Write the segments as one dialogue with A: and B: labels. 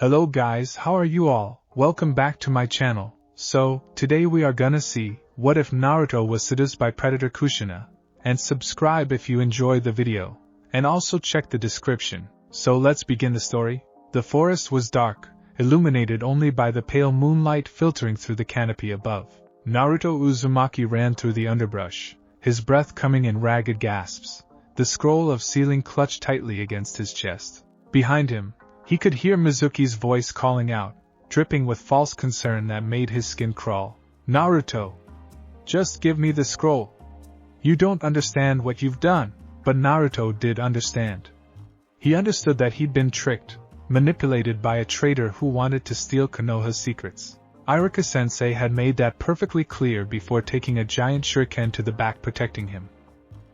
A: Hello guys, how are you all? Welcome back to my channel. So, today we are gonna see, what if Naruto was seduced by Predator Kushina? And subscribe if you enjoyed the video. And also check the description. So let's begin the story. The forest was dark, illuminated only by the pale moonlight filtering through the canopy above. Naruto Uzumaki ran through the underbrush, his breath coming in ragged gasps, the scroll of sealing clutched tightly against his chest. Behind him, he could hear Mizuki's voice calling out, dripping with false concern that made his skin crawl. Naruto! Just give me the scroll. You don't understand what you've done. But Naruto did understand. He understood that he'd been tricked, manipulated by a traitor who wanted to steal Konoha's secrets. Iruka-sensei had made that perfectly clear before taking a giant shuriken to the back protecting him.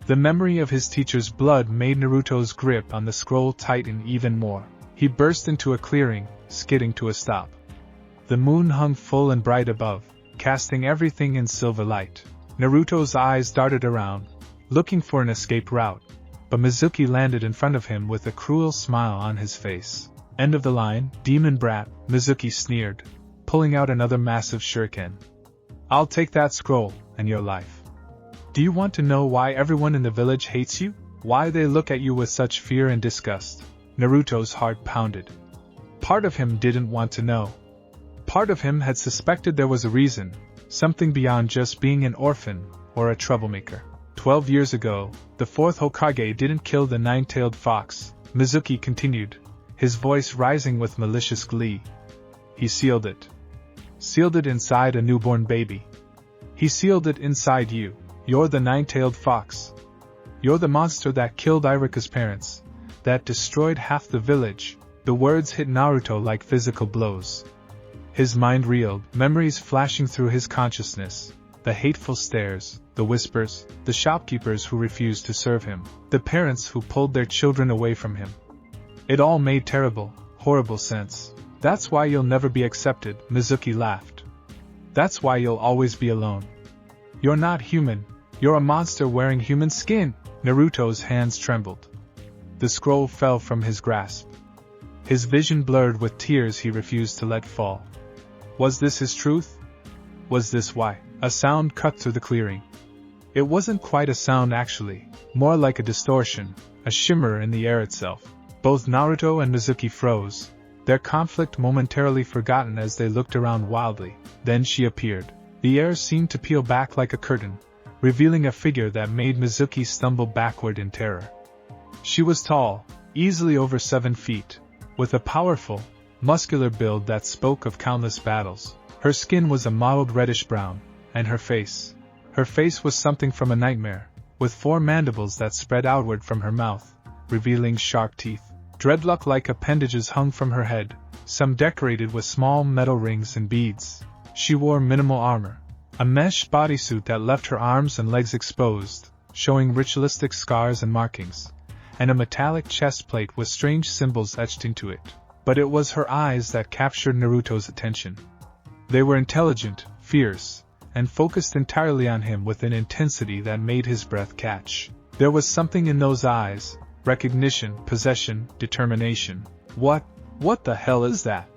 A: The memory of his teacher's blood made Naruto's grip on the scroll tighten even more. He burst into a clearing, skidding to a stop. The moon hung full and bright above, casting everything in silver light. Naruto's eyes darted around, looking for an escape route, but Mizuki landed in front of him with a cruel smile on his face. End of the line, demon brat, Mizuki sneered, pulling out another massive shuriken. I'll take that scroll, and your life. Do you want to know why everyone in the village hates you? Why they look at you with such fear and disgust? Naruto's heart pounded. Part of him didn't want to know. Part of him had suspected there was a reason, something beyond just being an orphan or a troublemaker. 12 years ago, the fourth Hokage didn't kill the nine-tailed fox, Mizuki continued, his voice rising with malicious glee. He sealed it. Sealed it inside a newborn baby. He sealed it inside you. You're the nine-tailed fox. You're the monster that killed Iruka's parents, that destroyed half the village. The words hit Naruto like physical blows. His mind reeled, memories flashing through his consciousness. The hateful stares, the whispers, the shopkeepers who refused to serve him, the parents who pulled their children away from him. It all made terrible, horrible sense. That's why you'll never be accepted, Mizuki laughed. That's why you'll always be alone. You're not human. You're a monster wearing human skin. Naruto's hands trembled. The scroll fell from his grasp. His vision blurred with tears he refused to let fall. Was this his truth? Was this why? A sound cut through the clearing. It wasn't quite a sound actually, more like a distortion, a shimmer in the air itself. Both Naruto and Mizuki froze, their conflict momentarily forgotten as they looked around wildly. Then she appeared. The air seemed to peel back like a curtain, revealing a figure that made Mizuki stumble backward in terror. She was tall, easily over 7 feet, with a powerful, muscular build that spoke of countless battles. Her skin was a mottled reddish-brown, and her face was something from a nightmare, with 4 mandibles that spread outward from her mouth, revealing sharp teeth. Dreadlock-like appendages hung from her head, some decorated with small metal rings and beads. She wore minimal armor, a mesh bodysuit that left her arms and legs exposed, showing ritualistic scars and markings, and a metallic chest plate with strange symbols etched into it. But it was her eyes that captured Naruto's attention. They were intelligent, fierce, and focused entirely on him with an intensity that made his breath catch. There was something in those eyes, recognition, possession, determination. What the hell is that?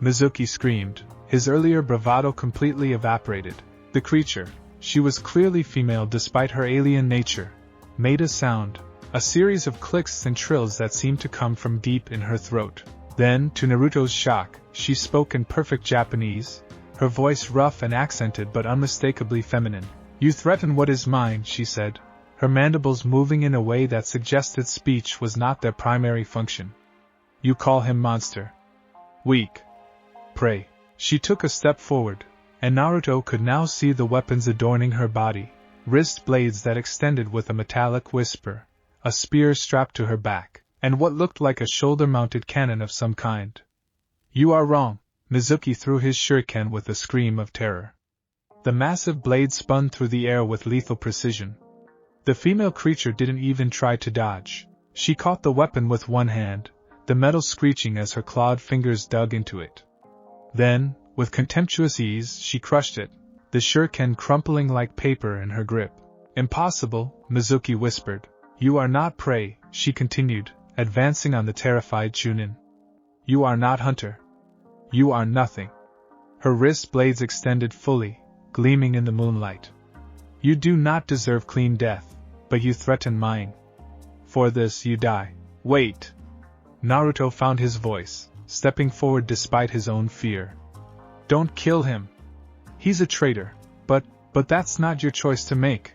A: Mizuki screamed, his earlier bravado completely evaporated. The creature, she was clearly female despite her alien nature, made a sound, a series of clicks and trills that seemed to come from deep in her throat. Then, to Naruto's shock, she spoke in perfect Japanese, her voice rough and accented but unmistakably feminine. You threaten what is mine, she said, her mandibles moving in a way that suggested speech was not their primary function. You call him monster. Weak. Prey. She took a step forward, and Naruto could now see the weapons adorning her body, wrist blades that extended with a metallic whisper, a spear strapped to her back, and what looked like a shoulder-mounted cannon of some kind. You are wrong. Mizuki threw his shuriken with a scream of terror. The massive blade spun through the air with lethal precision. The female creature didn't even try to dodge. She caught the weapon with one hand, the metal screeching as her clawed fingers dug into it. Then, with contemptuous ease, she crushed it, the shuriken crumpling like paper in her grip. Impossible, Mizuki whispered. You are not prey, she continued, advancing on the terrified Jonin. You are not Hunter. You are nothing. Her wrist blades extended fully, gleaming in the moonlight. You do not deserve clean death, but you threaten mine. For this you die. Wait. Naruto found his voice, stepping forward despite his own fear. Don't kill him. He's a traitor, but that's not your choice to make.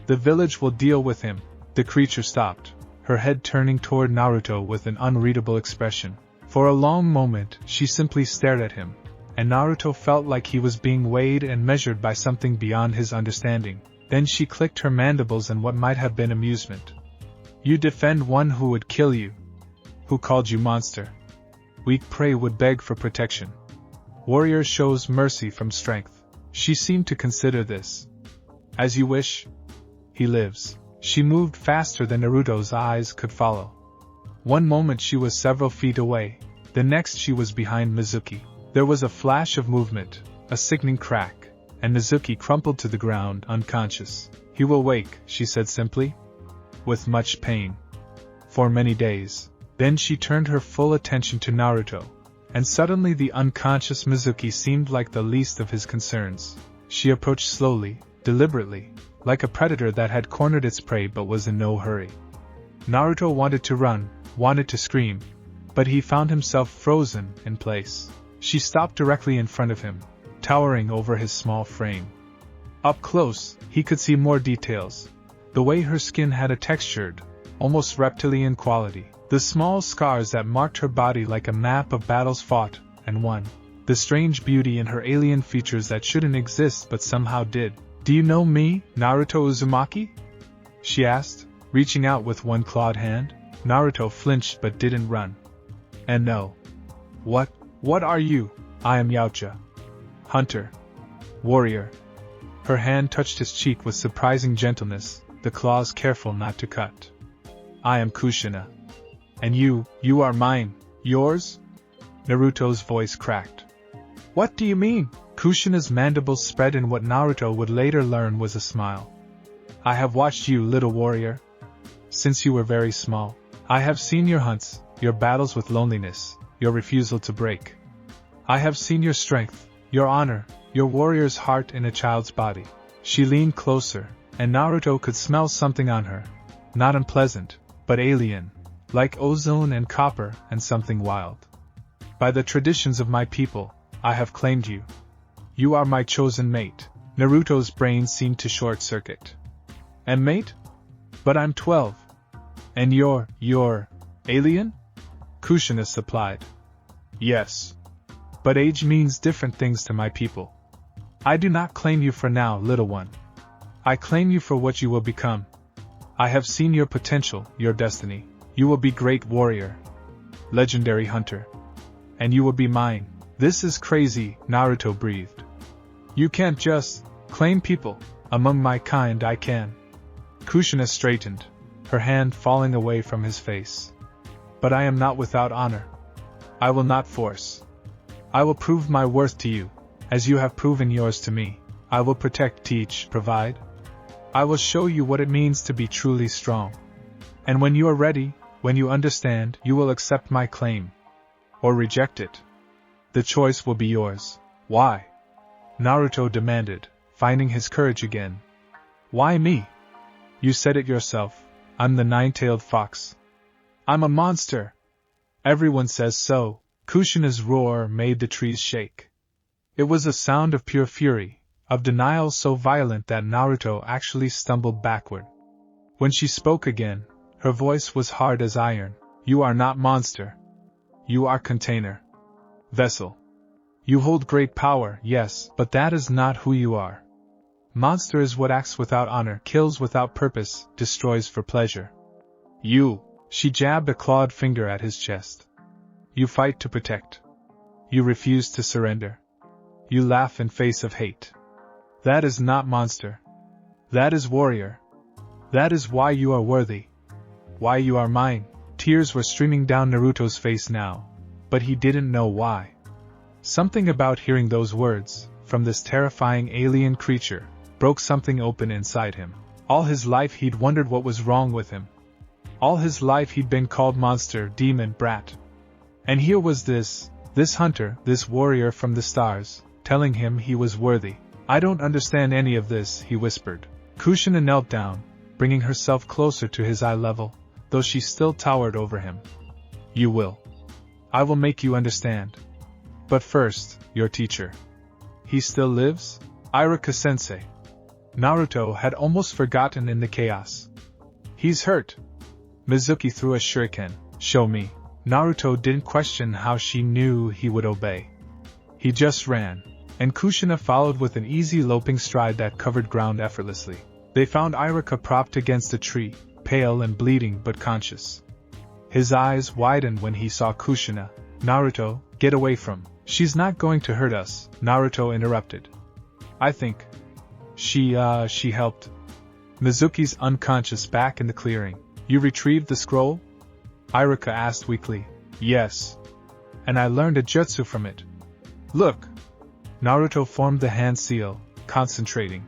A: The village will deal with him. The creature stopped, her head turning toward Naruto with an unreadable expression. For a long moment, she simply stared at him, and Naruto felt like he was being weighed and measured by something beyond his understanding. Then she clicked her mandibles in what might have been amusement. You defend one who would kill you. Who called you monster? Weak prey would beg for protection. Warrior shows mercy from strength. She seemed to consider this. As you wish. He lives. She moved faster than Naruto's eyes could follow. One moment she was several feet away, the next she was behind Mizuki. There was a flash of movement, a sickening crack, and Mizuki crumpled to the ground unconscious. He will wake, she said simply. With much pain. For many days. Then she turned her full attention to Naruto, and suddenly the unconscious Mizuki seemed like the least of his concerns. She approached slowly, deliberately, like a predator that had cornered its prey but was in no hurry. Naruto wanted to run, wanted to scream, but he found himself frozen in place. She stopped directly in front of him, towering over his small frame. Up close, he could see more details. The way her skin had a textured, almost reptilian quality. The small scars that marked her body like a map of battles fought and won. The strange beauty in her alien features that shouldn't exist but somehow did. Do you know me, Naruto Uzumaki? She asked, reaching out with one clawed hand. Naruto flinched but didn't run. And no. What are you? I am Yaocha. Hunter. Warrior. Her hand touched his cheek with surprising gentleness, the claws careful not to cut. I am Kushina. And you are mine. Yours? Naruto's voice cracked. What do you mean? Kushina's mandibles spread in what Naruto would later learn was a smile. I have watched you, little warrior. Since you were very small. I have seen your hunts, your battles with loneliness, your refusal to break. I have seen your strength, your honor, your warrior's heart in a child's body. She leaned closer, and Naruto could smell something on her. Not unpleasant, but alien. Like ozone and copper and something wild. By the traditions of my people, I have claimed you. You are my chosen mate. Naruto's brain seemed to short-circuit. And mate? But I'm 12. And you're alien? Kushina supplied. Yes. But age means different things to my people. I do not claim you for now, little one. I claim you for what you will become. I have seen your potential, your destiny. You will be great warrior. Legendary hunter. And you will be mine. This is crazy, Naruto breathed. You can't just claim people. Among my kind I can. Kushina straightened, her hand falling away from his face. But I am not without honor. I will not force. I will prove my worth to you, as you have proven yours to me. I will protect, teach, provide. I will show you what it means to be truly strong. And when you are ready, when you understand, you will accept my claim. Or reject it. The choice will be yours. Why? Naruto demanded, finding his courage again. Why me? You said it yourself. I'm the nine-tailed fox. I'm a monster. Everyone says so. Kushina's roar made the trees shake. It was a sound of pure fury, of denial so violent that Naruto actually stumbled backward. When she spoke again, her voice was hard as iron. You are not monster. You are container. Vessel. You hold great power, yes, but that is not who you are. Monster is what acts without honor, kills without purpose, destroys for pleasure. You. She jabbed a clawed finger at his chest. You fight to protect. You refuse to surrender. You laugh in face of hate. That is not monster. That is warrior. That is why you are worthy. Why you are mine. Tears were streaming down Naruto's face now, but he didn't know why. Something about hearing those words, from this terrifying alien creature, broke something open inside him. All his life he'd wondered what was wrong with him. All his life he'd been called monster, demon, brat. And here was this hunter, this warrior from the stars, telling him he was worthy. I don't understand any of this, he whispered. Kushina knelt down, bringing herself closer to his eye level, though she still towered over him. You will. I will make you understand. But first, your teacher. He still lives? Iruka-sensei. Naruto had almost forgotten in the chaos. He's hurt. Mizuki threw a shuriken. Show me. Naruto didn't question how she knew he would obey. He just ran, and Kushina followed with an easy loping stride that covered ground effortlessly. They found Iruka propped against a tree, pale and bleeding but conscious. His eyes widened when he saw Kushina. Naruto, get away from. She's not going to hurt us, Naruto interrupted. I think. She helped. Mizuki's unconscious back in the clearing. You retrieved the scroll? Iruka asked weakly. Yes. And I learned a jutsu from it. Look. Naruto formed the hand seal, concentrating.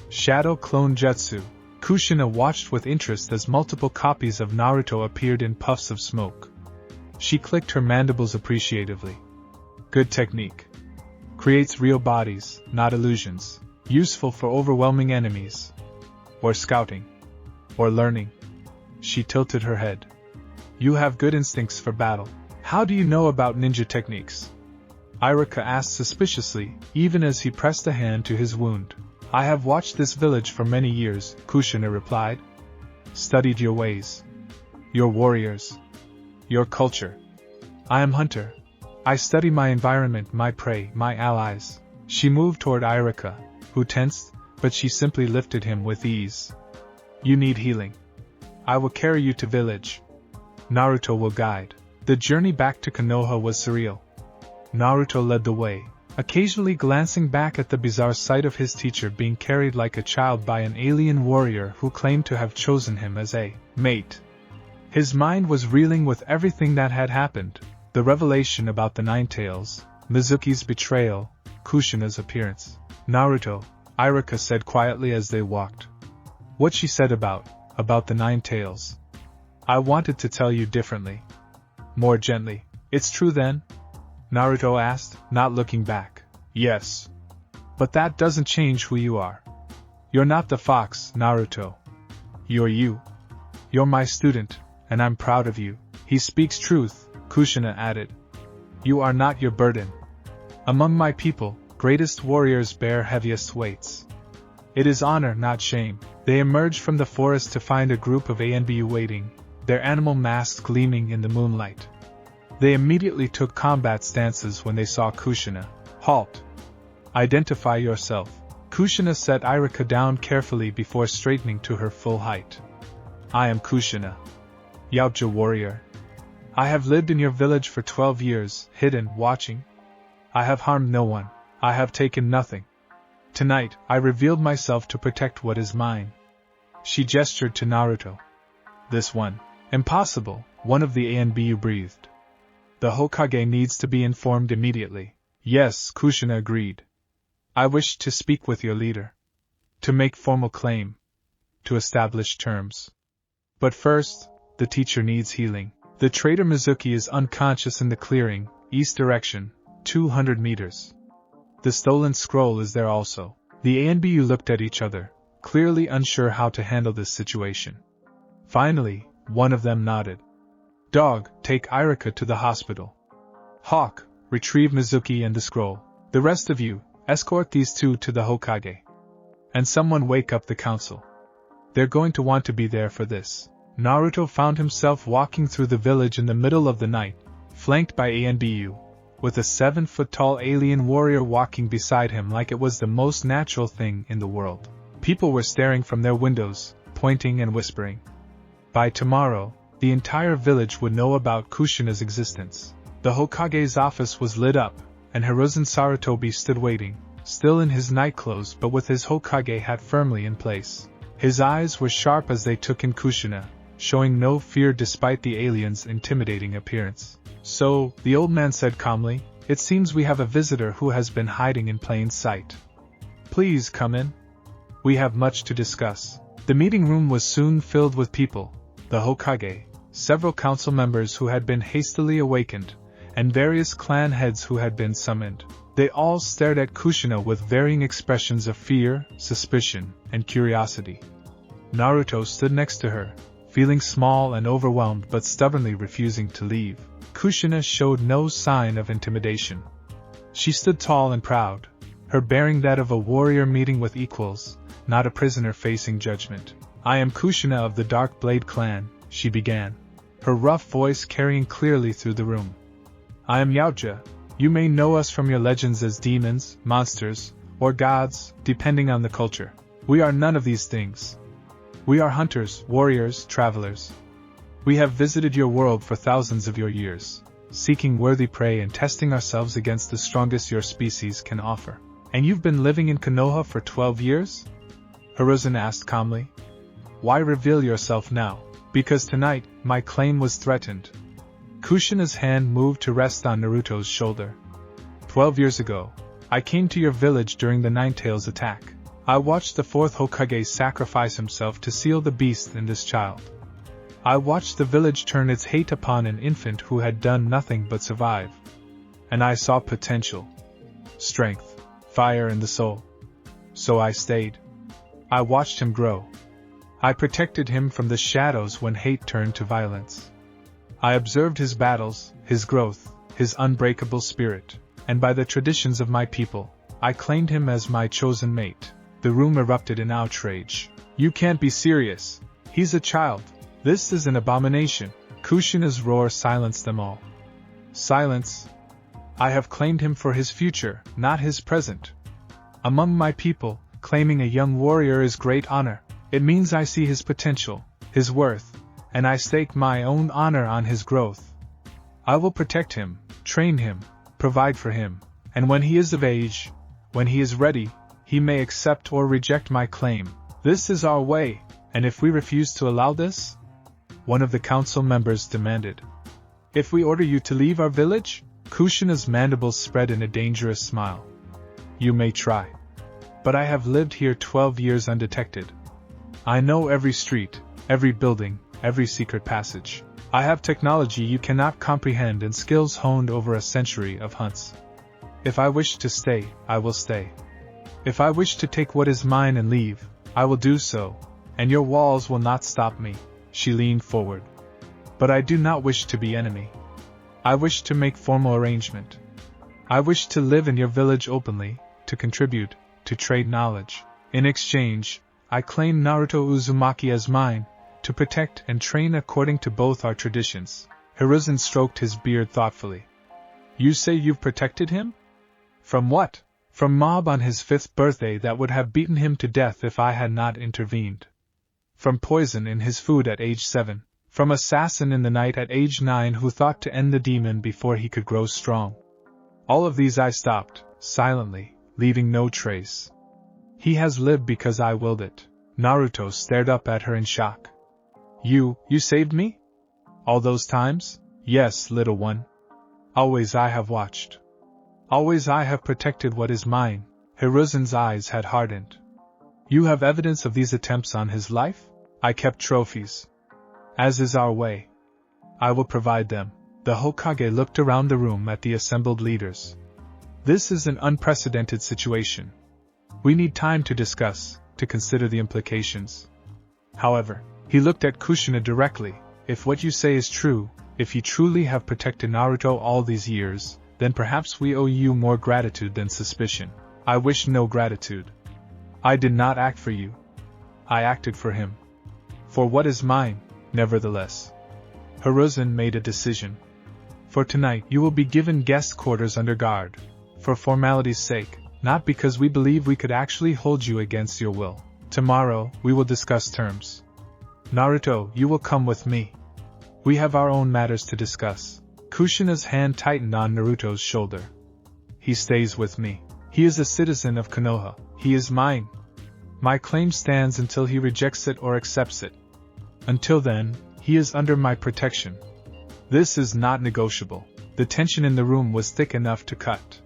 A: Shadow clone jutsu. Kushina watched with interest as multiple copies of Naruto appeared in puffs of smoke. She clicked her mandibles appreciatively. Good technique. Creates real bodies, not illusions. Useful for overwhelming enemies. Or scouting. Or learning. She tilted her head. You have good instincts for battle. How do you know about ninja techniques? Iruka asked suspiciously, even as he pressed a hand to his wound. I have watched this village for many years, Kushina replied. Studied your ways. Your warriors. Your culture. I am hunter. I study my environment, my prey, my allies. She moved toward Iruka, who tensed, but she simply lifted him with ease. You need healing. I will carry you to village. Naruto will guide. The journey back to Konoha was surreal. Naruto led the way, occasionally glancing back at the bizarre sight of his teacher being carried like a child by an alien warrior who claimed to have chosen him as a mate. His mind was reeling with everything that had happened, the revelation about the Nine Tails, Mizuki's betrayal, Kushina's appearance. Naruto, Iruka said quietly as they walked. What she said about the Nine Tails. I wanted to tell you differently. More gently. It's true then? Naruto asked, not looking back. Yes. But that doesn't change who you are. You're not the fox, Naruto. You're you. You're my student, and I'm proud of you. He speaks truth, Kushina added. You are not your burden. Among my people, greatest warriors bear heaviest weights. It is honor, not shame. They emerged from the forest to find a group of ANBU waiting, their animal masks gleaming in the moonlight. They immediately took combat stances when they saw Kushina. Halt! Identify yourself. Kushina set Iruka down carefully before straightening to her full height. I am Kushina. Yautja warrior. I have lived in your village for 12 years, hidden, watching. I have harmed no one. I have taken nothing. Tonight, I revealed myself to protect what is mine. She gestured to Naruto. This one. Impossible, one of the ANBU breathed. The Hokage needs to be informed immediately. Yes, Kushina agreed. I wish to speak with your leader. To make formal claim. To establish terms. But first, the teacher needs healing. The traitor Mizuki is unconscious in the clearing, east direction, 200 meters. The stolen scroll is there also. The ANBU looked at each other, clearly unsure how to handle this situation. Finally, one of them nodded. Dog, take Iruka to the hospital. Hawk, retrieve Mizuki and the scroll. The rest of you, escort these two to the Hokage. And someone wake up the council. They're going to want to be there for this. Naruto found himself walking through the village in the middle of the night, flanked by ANBU, with a 7-foot-tall alien warrior walking beside him like it was the most natural thing in the world. People were staring from their windows, pointing and whispering. By tomorrow, the entire village would know about Kushina's existence. The Hokage's office was lit up, and Hiruzen Sarutobi stood waiting, still in his nightclothes but with his Hokage hat firmly in place. His eyes were sharp as they took in Kushina, showing no fear despite the alien's intimidating appearance. So, the old man said calmly, it seems we have a visitor who has been hiding in plain sight. Please come in. We have much to discuss. The meeting room was soon filled with people, the Hokage, several council members who had been hastily awakened, and various clan heads who had been summoned. They all stared at Kushina with varying expressions of fear, suspicion, and curiosity. Naruto stood next to her, feeling small and overwhelmed but stubbornly refusing to leave. Kushina showed no sign of intimidation. She stood tall and proud, her bearing that of a warrior meeting with equals, not a prisoner facing judgment. "I am Kushina of the Dark Blade clan," she began, her rough voice carrying clearly through the room. "I am Yaoja. You may know us from your legends as demons, monsters, or gods, depending on the culture. We are none of these things. We are hunters, warriors, travelers. We have visited your world for thousands of your years, seeking worthy prey and testing ourselves against the strongest your species can offer." "And you've been living in Konoha for 12 years? Hiruzen asked calmly. "Why reveal yourself now?" "Because tonight, my claim was threatened." Kushina's hand moved to rest on Naruto's shoulder. 12 years ago, I came to your village during the Ninetales attack. I watched the fourth Hokage sacrifice himself to seal the beast in this child. I watched the village turn its hate upon an infant who had done nothing but survive. And I saw potential, strength, fire in the soul. So I stayed. I watched him grow. I protected him from the shadows when hate turned to violence. I observed his battles, his growth, his unbreakable spirit, and by the traditions of my people, I claimed him as my chosen mate. The room erupted in outrage. "You can't be serious. He's a child. This is an abomination." Kushina's roar silenced them all. "Silence. I have claimed him for his future, not his present. Among my people, claiming a young warrior is great honor. It means I see his potential, his worth, and I stake my own honor on his growth. I will protect him, train him, provide for him, and when he is of age, when he is ready, he may accept or reject my claim. This is our way, and if we refuse to allow this," one of the council members demanded. "If we order you to leave our village?" Kushina's mandibles spread in a dangerous smile. "You may try. But I have lived here 12 years undetected. I know every street, every building, every secret passage. I have technology you cannot comprehend and skills honed over a century of hunts. If I wish to stay, I will stay. If I wish to take what is mine and leave, I will do so, and your walls will not stop me." She leaned forward. "But I do not wish to be enemy. I wish to make formal arrangement. I wish to live in your village openly, to contribute, to trade knowledge. In exchange, I claim Naruto Uzumaki as mine, to protect and train according to both our traditions." Hiruzen stroked his beard thoughtfully. "You say you've protected him? From what?" "From mob on his 5th birthday that would have beaten him to death if I had not intervened. From poison in his food at age 7. From assassin in the night at age 9 who thought to end the demon before he could grow strong. All of these I stopped, silently, leaving no trace. He has lived because I willed it." Naruto stared up at her in shock. You saved me? All those times?" "Yes, little one. Always I have watched. Always I have protected what is mine." Hiruzen's eyes had hardened. "You have evidence of these attempts on his life?" "I kept trophies. As is our way. I will provide them." The Hokage looked around the room at the assembled leaders. "This is an unprecedented situation. We need time to discuss, to consider the implications. However," he looked at Kushina directly, "if what you say is true, if you truly have protected Naruto all these years, then perhaps we owe you more gratitude than suspicion." "I wish no gratitude. I did not act for you. I acted for him. For what is mine, nevertheless." Hiruzen made a decision. "For tonight you will be given guest quarters under guard. For formality's sake, not because we believe we could actually hold you against your will. Tomorrow, we will discuss terms. Naruto, you will come with me. We have our own matters to discuss." Kushina's hand tightened on Naruto's shoulder. "He stays with me. He is a citizen of Konoha. He is mine. My claim stands until he rejects it or accepts it. Until then, he is under my protection. This is not negotiable." The tension in the room was thick enough to cut.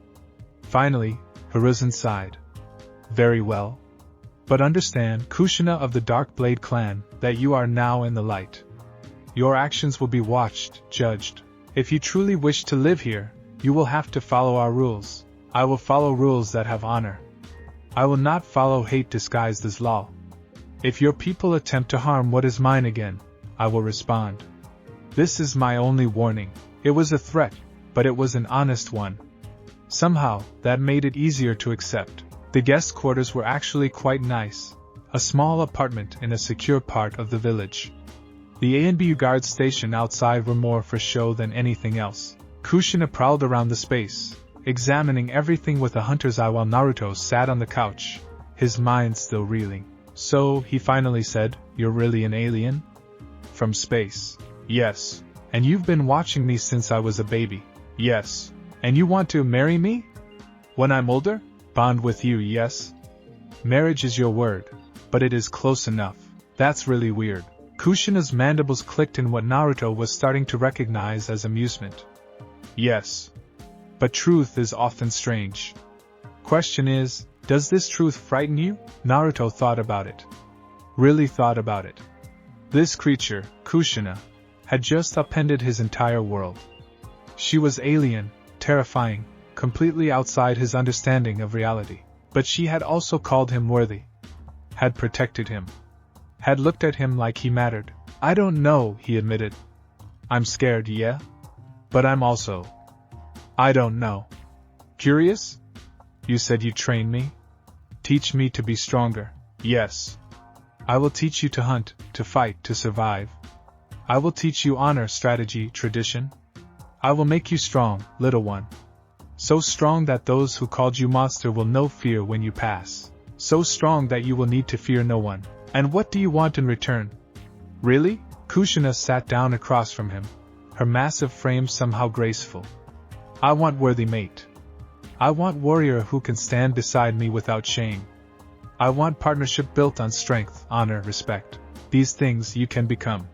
A: Finally, Hiruzen sighed. "Very well. But understand, Kushina of the Dark Blade clan, that you are now in the light. Your actions will be watched, judged. If you truly wish to live here, you will have to follow our rules. I will follow rules that have honor. I will not follow hate disguised as law. If your people attempt to harm what is mine again, I will respond. This is my only warning. It was a threat, but it was an honest one. Somehow, that made it easier to accept. The guest quarters were actually quite nice. A small apartment in a secure part of the village. The A&B guard station outside were more for show than anything else. Kushina prowled around the space, examining everything with a hunter's eye while Naruto sat on the couch, his mind still reeling. So, he finally said, "You're really an alien? From space?" "Yes." "And you've been watching me since I was a baby?" "Yes." "And you want to marry me? When I'm older? Bond with you, yes?" "Marriage is your word, but it is close enough. That's really weird." Kushina's mandibles clicked in what Naruto was starting to recognize as amusement. "Yes. But truth is often strange. Question is, does this truth frighten you?" Naruto thought about it. Really thought about it. This creature, Kushina, had just upended his entire world. She was alien, terrifying, completely outside his understanding of reality. But she had also called him worthy. Had protected him. Had looked at him like he mattered. "I don't know," he admitted. "I'm scared, yeah? But I'm also... I don't know. Curious? You said you'd train me? Teach me to be stronger." "Yes. I will teach you to hunt, to fight, to survive. I will teach you honor, strategy, tradition. I will make you strong, little one. So strong that those who called you monster will know fear when you pass. So strong that you will need to fear no one. And what do you want in return?" "Really?" Kushina sat down across from him, her massive frame somehow graceful. "I want worthy mate. I want warrior who can stand beside me without shame. I want partnership built on strength, honor, respect. These things you can become.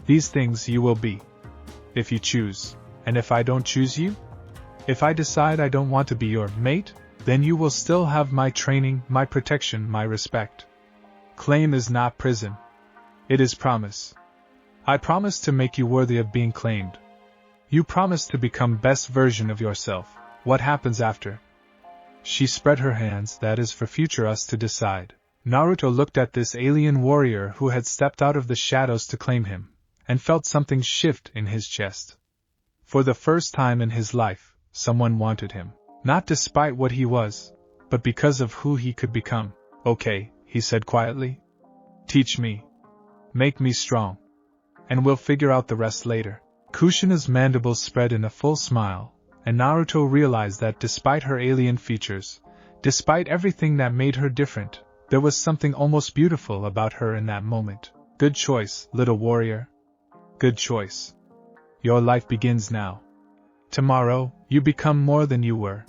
A: These things you will be. If you choose. And if I don't choose you? If I decide I don't want to be your mate, then you will still have my training, my protection, my respect. Claim is not prison. It is promise. I promise to make you worthy of being claimed. You promise to become best version of yourself. What happens after?" She spread her hands, "That is for future us to decide." Naruto looked at this alien warrior who had stepped out of the shadows to claim him, and felt something shift in his chest. For the first time in his life, someone wanted him. Not despite what he was, but because of who he could become. "Okay," he said quietly. "Teach me. Make me strong. And we'll figure out the rest later." Kushina's mandibles spread in a full smile, and Naruto realized that despite her alien features, despite everything that made her different, there was something almost beautiful about her in that moment. "Good choice, little warrior. Good choice. Your life begins now. Tomorrow, you become more than you were.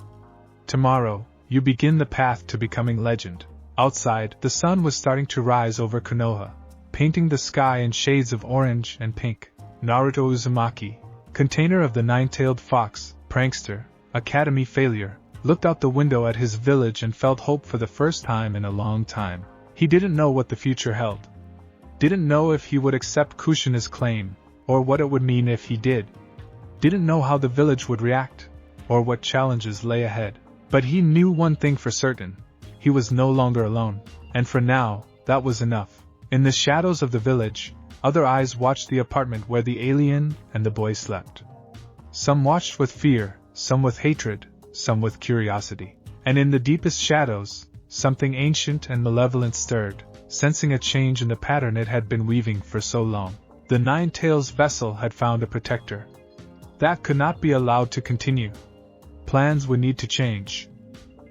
A: Tomorrow, you begin the path to becoming legend." Outside, the sun was starting to rise over Konoha, painting the sky in shades of orange and pink. Naruto Uzumaki, container of the nine-tailed fox, prankster, academy failure, looked out the window at his village and felt hope for the first time in a long time. He didn't know what the future held. Didn't know if he would accept Kushina's claim, or what it would mean if he did. Didn't know how the village would react, or what challenges lay ahead. But he knew one thing for certain. He was no longer alone, and for now, that was enough. In the shadows of the village, other eyes watched the apartment where the alien and the boy slept. Some watched with fear, some with hatred, some with curiosity. And in the deepest shadows, something ancient and malevolent stirred, sensing a change in the pattern it had been weaving for so long. The Nine Tails vessel had found a protector. That could not be allowed to continue. Plans would need to change.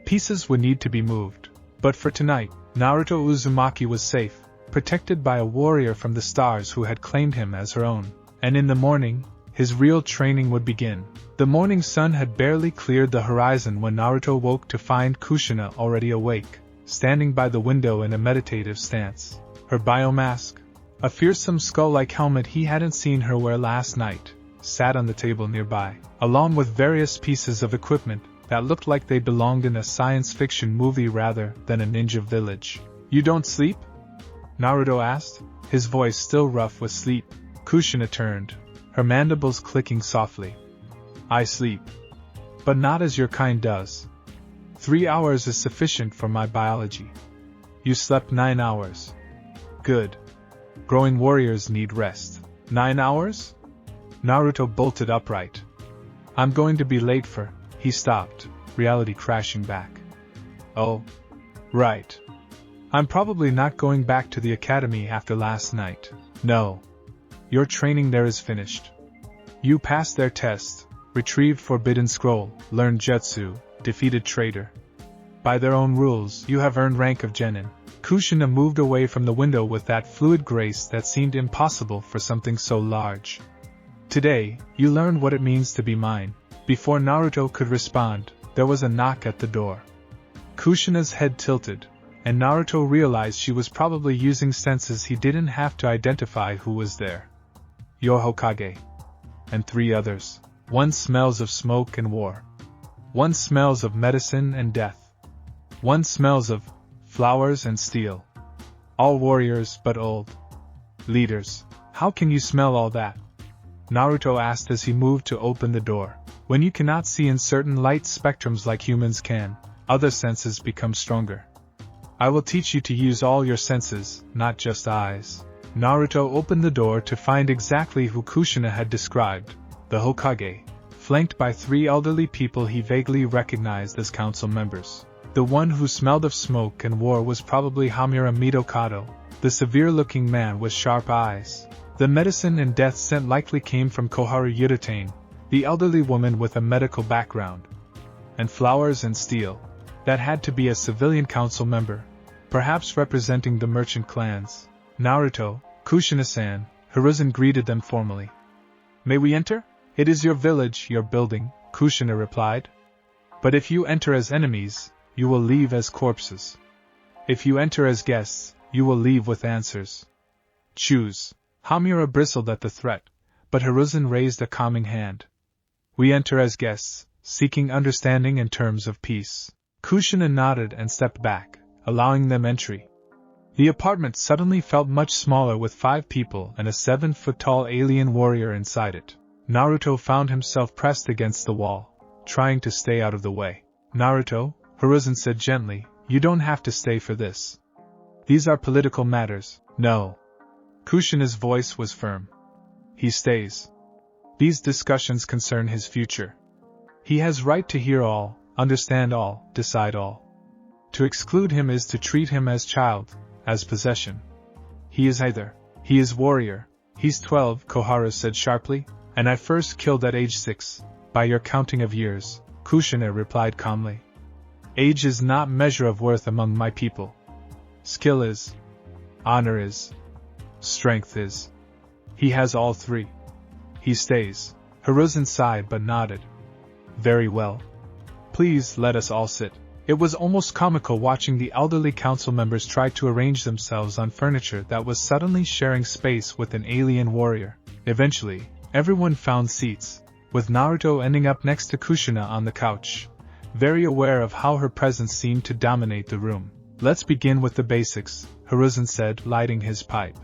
A: Pieces would need to be moved. But for tonight, Naruto Uzumaki was safe, protected by a warrior from the stars who had claimed him as her own. And in the morning, his real training would begin. The morning sun had barely cleared the horizon when Naruto woke to find Kushina already awake, standing by the window in a meditative stance. Her biomask, a fearsome skull-like helmet he hadn't seen her wear last night, sat on the table nearby, along with various pieces of equipment that looked like they belonged in a science fiction movie rather than a ninja village. "You don't sleep?" Naruto asked, his voice still rough with sleep. Kushina turned, her mandibles clicking softly. I sleep. But not as your kind does. 3 hours is sufficient for my biology. You slept 9 hours. Good. Growing warriors need rest. 9 hours? Naruto bolted upright. I'm going to be late for... He stopped, reality crashing back. Oh. Right. I'm probably not going back to the academy after last night. No. Your training there is finished. You passed their test, retrieved Forbidden Scroll, learned Jutsu, defeated Traitor. By their own rules, you have earned rank of Jonin. Kushina moved away from the window with that fluid grace that seemed impossible for something so large. Today, you learned what it means to be mine. Before Naruto could respond, there was a knock at the door. Kushina's head tilted, and Naruto realized she was probably using senses he didn't have to identify who was there. Your Hokage. And 3 others. One smells of smoke and war. One smells of medicine and death. One smells of flowers and steel. All warriors but old. Leaders. How can you smell all that? Naruto asked as he moved to open the door. When you cannot see in certain light spectrums like humans can, other senses become stronger. I will teach you to use all your senses, not just eyes. Naruto opened the door to find exactly who Kushina had described, the Hokage, flanked by 3 elderly people he vaguely recognized as council members. The one who smelled of smoke and war was probably Hamura Mitokado, the severe-looking man with sharp eyes. The medicine and death scent likely came from Koharu Yutane, the elderly woman with a medical background. And flowers and steel. That had to be a civilian council member, perhaps representing the merchant clans. Naruto, Kushina-san, Hiruzen greeted them formally. May we enter? It is your village, your building, Kushina replied. But if you enter as enemies, you will leave as corpses. If you enter as guests, you will leave with answers. Choose. Hamura bristled at the threat, but Hiruzen raised a calming hand. We enter as guests, seeking understanding and terms of peace. Kushina nodded and stepped back, allowing them entry. The apartment suddenly felt much smaller with 5 people and a 7-foot-tall alien warrior inside it. Naruto found himself pressed against the wall, trying to stay out of the way. Naruto, Hiruzen said gently, you don't have to stay for this. These are political matters. No. Kushina's voice was firm. He stays. These discussions concern his future. He has right to hear all, understand all, decide all. To exclude him is to treat him as child, as possession. He is either. He is warrior. He's 12, Koharu said sharply, and I first killed at age 6, by your counting of years, Kushina replied calmly. Age is not measure of worth among my people. Skill is. Honor is. Strength is. He has all 3. He stays. Hiruzen sighed but nodded. Very well. Please let us all sit. It was almost comical watching the elderly council members try to arrange themselves on furniture that was suddenly sharing space with an alien warrior. Eventually, everyone found seats, with Naruto ending up next to Kushina on the couch, very aware of how her presence seemed to dominate the room. Let's begin with the basics, Hiruzen said, lighting his pipe.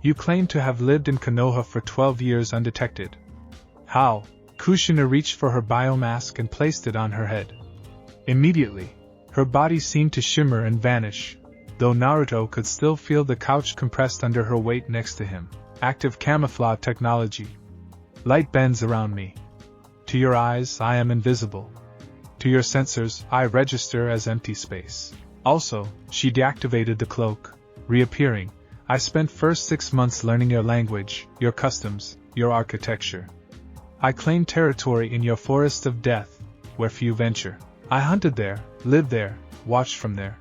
A: You claim to have lived in Konoha for 12 years undetected. How? Kushina reached for her biomask and placed it on her head. Immediately, her body seemed to shimmer and vanish, though Naruto could still feel the couch compressed under her weight next to him. Active camouflage technology. Light bends around me. To your eyes, I am invisible. To your sensors, I register as empty space. Also, she deactivated the cloak, reappearing. I spent first 6 months learning your language, your customs, your architecture. I claim territory in your forest of death, where few venture. I hunted there, lived there, watched from there.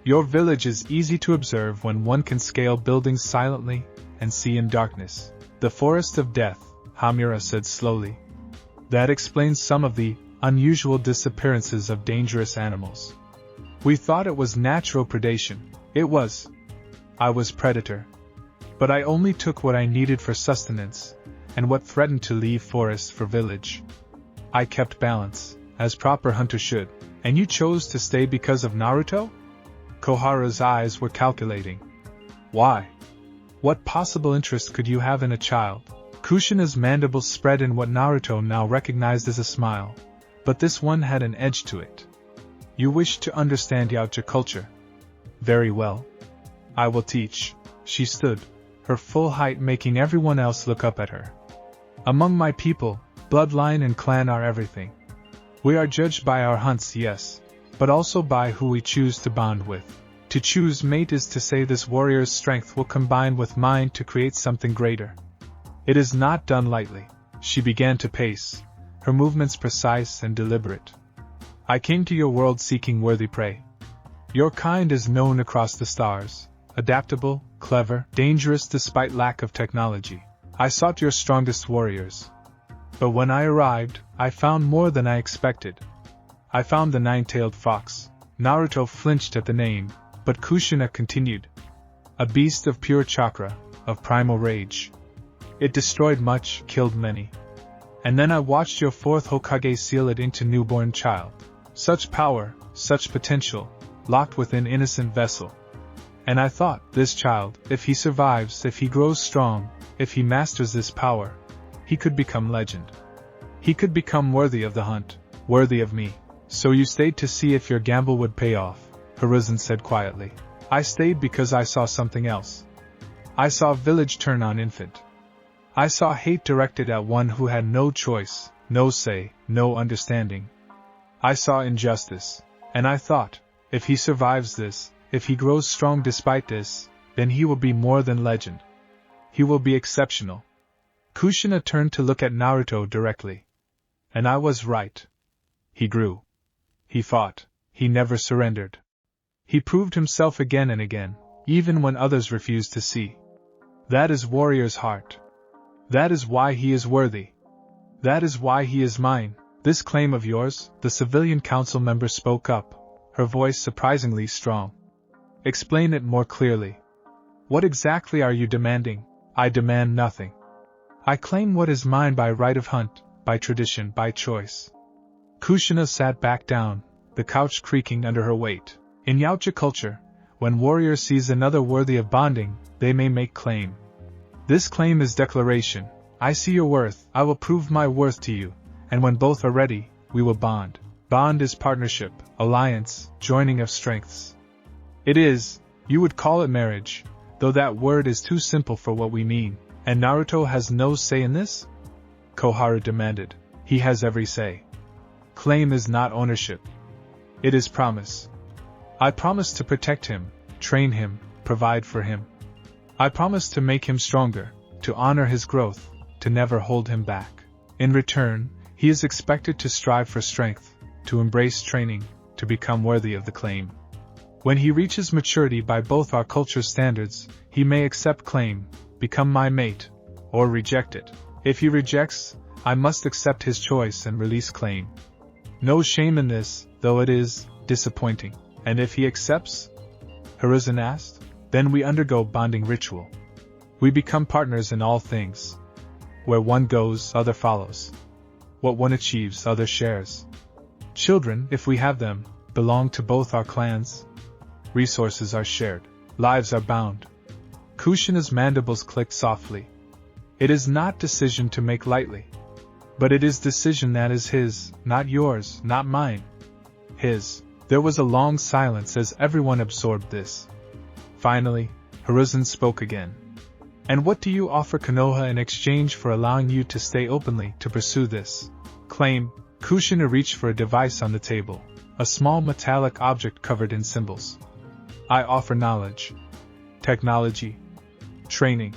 A: Your village is easy to observe when one can scale buildings silently and see in darkness. The forest of death, Hamura said slowly. That explains some of the unusual disappearances of dangerous animals. We thought it was natural predation. It was. I was predator. But I only took what I needed for sustenance, and what threatened to leave forest for village. I kept balance, as proper hunter should. And you chose to stay because of Naruto? Koharu's eyes were calculating. Why? What possible interest could you have in a child? Kushina's mandibles spread in what Naruto now recognized as a smile, but this one had an edge to it. You wish to understand Yautja culture? Very well. I will teach. She stood, her full height making everyone else look up at her. Among my people, bloodline and clan are everything. We are judged by our hunts, yes, but also by who we choose to bond with. To choose mate is to say this warrior's strength will combine with mine to create something greater. It is not done lightly. She began to pace, her movements precise and deliberate. I came to your world seeking worthy prey. Your kind is known across the stars, adaptable, clever, dangerous despite lack of technology. I sought your strongest warriors. But when I arrived, I found more than I expected. I found the nine-tailed fox. Naruto flinched at the name, but Kushina continued. A beast of pure chakra, of primal rage. It destroyed much, killed many. And then I watched your fourth Hokage seal it into newborn child. Such power, such potential, locked within innocent vessel. And I thought, this child, if he survives, if he grows strong, if he masters this power, he could become legend. He could become worthy of the hunt, worthy of me. So you stayed to see if your gamble would pay off, Hiruzen said quietly. I stayed because I saw something else. I saw village turn on infant. I saw hate directed at one who had no choice, no say, no understanding. I saw injustice, and I thought, if he survives this, if he grows strong despite this, then he will be more than legend. He will be exceptional. Kushina turned to look at Naruto directly. And I was right. He grew. He fought. He never surrendered. He proved himself again and again, even when others refused to see. That is warrior's heart. That is why he is worthy. That is why he is mine. This claim of yours, the civilian council member spoke up, her voice surprisingly strong. Explain it more clearly. What exactly are you demanding? I demand nothing. I claim what is mine by right of hunt, by tradition, by choice. Kushina sat back down, the couch creaking under her weight. In Yautja culture, when warrior sees another worthy of bonding, they may make claim. This claim is declaration. I see your worth, I will prove my worth to you, and when both are ready, we will bond. Bond is partnership, alliance, joining of strengths. It is, you would call it marriage, though that word is too simple for what we mean. And Naruto has no say in this? Koharu demanded. He has every say. Claim is not ownership. It is promise. I promise to protect him, train him, provide for him. I promise to make him stronger, to honor his growth, to never hold him back. In return, he is expected to strive for strength, to embrace training, to become worthy of the claim. When he reaches maturity by both our culture's standards, he may accept claim, become my mate, or reject it. If he rejects, I must accept his choice and release claim. No shame in this, though it is disappointing. And if he accepts? Hiruzen asked. Then we undergo bonding ritual. We become partners in all things. Where one goes, other follows. What one achieves, other shares. Children, if we have them, belong to both our clans. Resources are shared. Lives are bound. Kushina's mandibles clicked softly. It is not decision to make lightly. But it is decision that is his, not yours, not mine. His. There was a long silence as everyone absorbed this. Finally, Hiruzen spoke again. And what do you offer Konoha in exchange for allowing you to stay openly to pursue this claim? Kushina reached for a device on the table, a small metallic object covered in symbols. I offer knowledge, technology, training.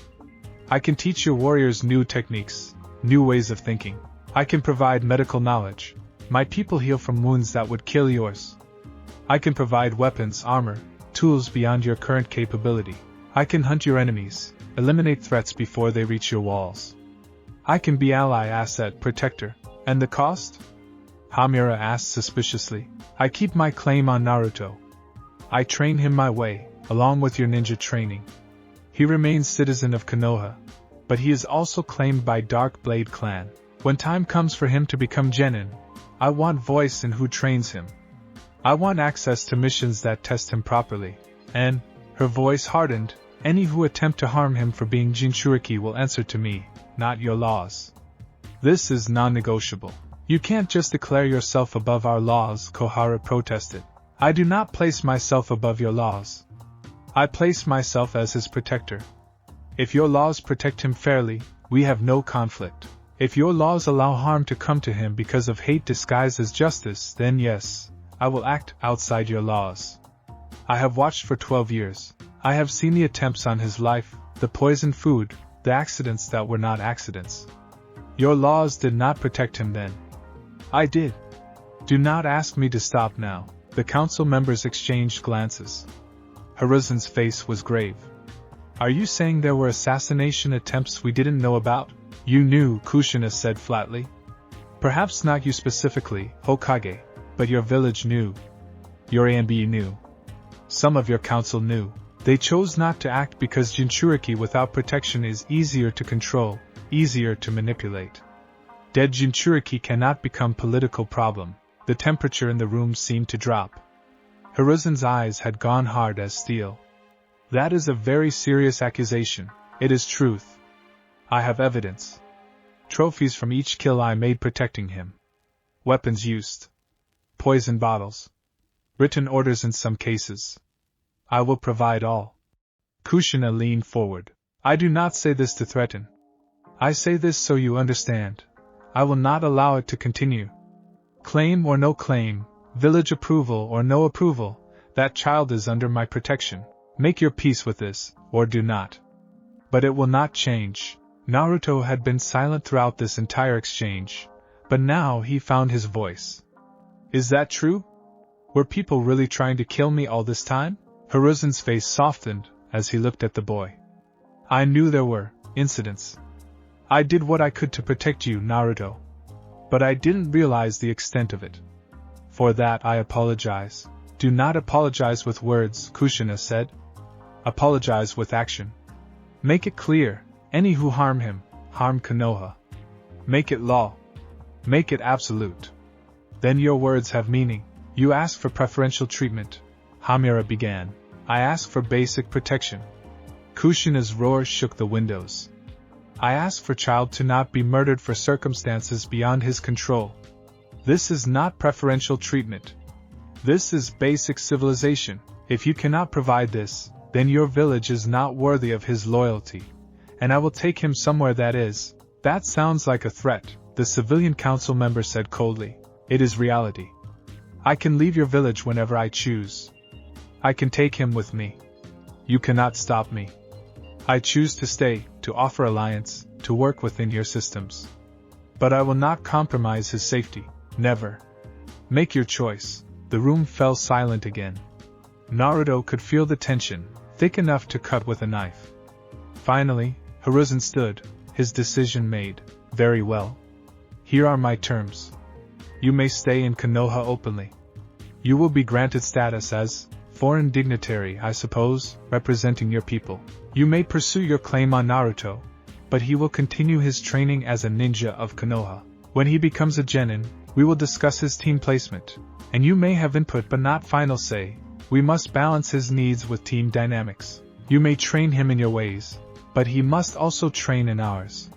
A: I can teach your warriors new techniques, new ways of thinking. I can provide medical knowledge. My people heal from wounds that would kill yours. I can provide weapons, armor, tools beyond your current capability. I can hunt your enemies, eliminate threats before they reach your walls. I can be ally, asset, protector. And the cost? Hamura asked suspiciously. I keep my claim on Naruto. I train him my way, along with your ninja training. He remains citizen of Konoha, but he is also claimed by Dark Blade clan. When time comes for him to become Jonin, I want voice in who trains him. I want access to missions that test him properly, and, her voice hardened, any who attempt to harm him for being Jinchuriki will answer to me. not your laws. This is non-negotiable. You can't just declare yourself above our laws, Kohara protested. I do not place myself above your laws. I place myself as his protector. If your laws protect him fairly, we have no conflict. If your laws allow harm to come to him because of hate disguised as justice, then yes, I will act outside your laws. I have watched for 12 years. I have seen the attempts on his life, the poisoned food, the accidents that were not accidents. Your laws did not protect him then. I did. Do not ask me to stop now. The council members exchanged glances. Hiruzen's face was grave. Are you saying there were assassination attempts we didn't know about? You knew, Kushina said flatly. Perhaps not you specifically, Hokage, but your village knew. Your ANB knew. Some of your council knew. They chose not to act because Jinchuriki without protection is easier to control, easier to manipulate. Dead Jinchuriki cannot become political problem. The temperature in the room seemed to drop. Hiruzen's eyes had gone hard as steel. That is a very serious accusation. It is truth. I have evidence. Trophies from each kill I made protecting him. Weapons used. Poison bottles. Written orders in some cases. I will provide all. Kushina leaned forward. I do not say this to threaten. I say this so you understand. I will not allow it to continue. Claim or no claim, village approval or no approval, that child is under my protection. Make your peace with this, or do not. But it will not change. Naruto had been silent throughout this entire exchange, but now he found his voice. Is that true? Were people really trying to kill me all this time? Hiruzen's face softened as he looked at the boy. I knew there were incidents. I did what I could to protect you, Naruto. But I didn't realize the extent of it. For that I apologize. Do not apologize with words, Kushina said. Apologize with action. Make it clear, any who harm him, harm Konoha. Make it law. Make it absolute. Then your words have meaning. You ask for preferential treatment. Hamura began. I ask for basic protection. Kushina's roar shook the windows. I ask for child to not be murdered for circumstances beyond his control. This is not preferential treatment. This is basic civilization. If you cannot provide this, then your village is not worthy of his loyalty. And I will take him somewhere that is. That sounds like a threat, the civilian council member said coldly. It is reality. I can leave your village whenever I choose. I can take him with me. You cannot stop me. I choose to stay, to offer alliance, to work within your systems. But I will not compromise his safety, never. Make your choice. The room fell silent again. Naruto could feel the tension, thick enough to cut with a knife. Finally, Hiruzen stood, his decision made. Very well. Here are my terms. You may stay in Konoha openly. You will be granted status as foreign dignitary, I suppose, representing your people. You may pursue your claim on Naruto, but he will continue his training as a ninja of Konoha. When he becomes a genin, we will discuss his team placement, and you may have input but not final say. We must balance his needs with team dynamics. You may train him in your ways, but he must also train in ours.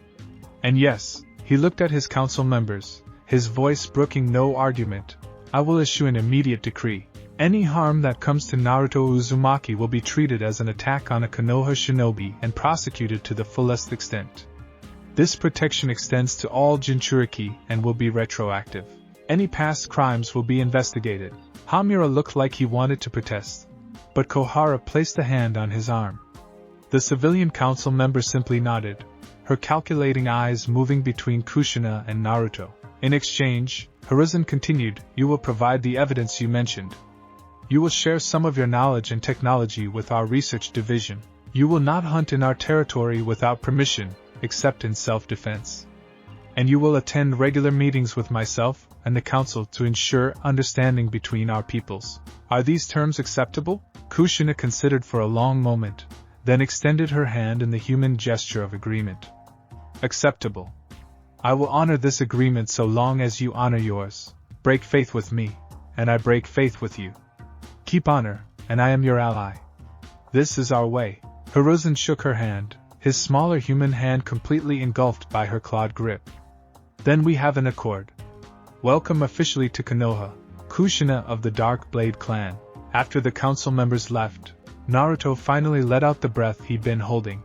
A: And yes, he looked at his council members, his voice brooking no argument. I will issue an immediate decree. Any harm that comes to Naruto Uzumaki will be treated as an attack on a Konoha shinobi and prosecuted to the fullest extent. This protection extends to all Jinchuriki and will be retroactive. Any past crimes will be investigated. Hamura looked like he wanted to protest, but Kohara placed a hand on his arm. The civilian council member simply nodded, her calculating eyes moving between Kushina and Naruto. In exchange, Hiruzen continued, you will provide the evidence you mentioned. You will share some of your knowledge and technology with our research division. You will not hunt in our territory without permission, except in self-defense. And you will attend regular meetings with myself and the council to ensure understanding between our peoples. Are these terms acceptable? Kushina considered for a long moment, then extended her hand in the human gesture of agreement. Acceptable. I will honor this agreement so long as you honor yours. Break faith with me, and I break faith with you. Keep honor, and I am your ally. This is our way. Hiruzen shook her hand, his smaller human hand completely engulfed by her clawed grip. Then we have an accord. Welcome officially to Konoha, Kushina of the Dark Blade clan. After the council members left, Naruto finally let out the breath he'd been holding.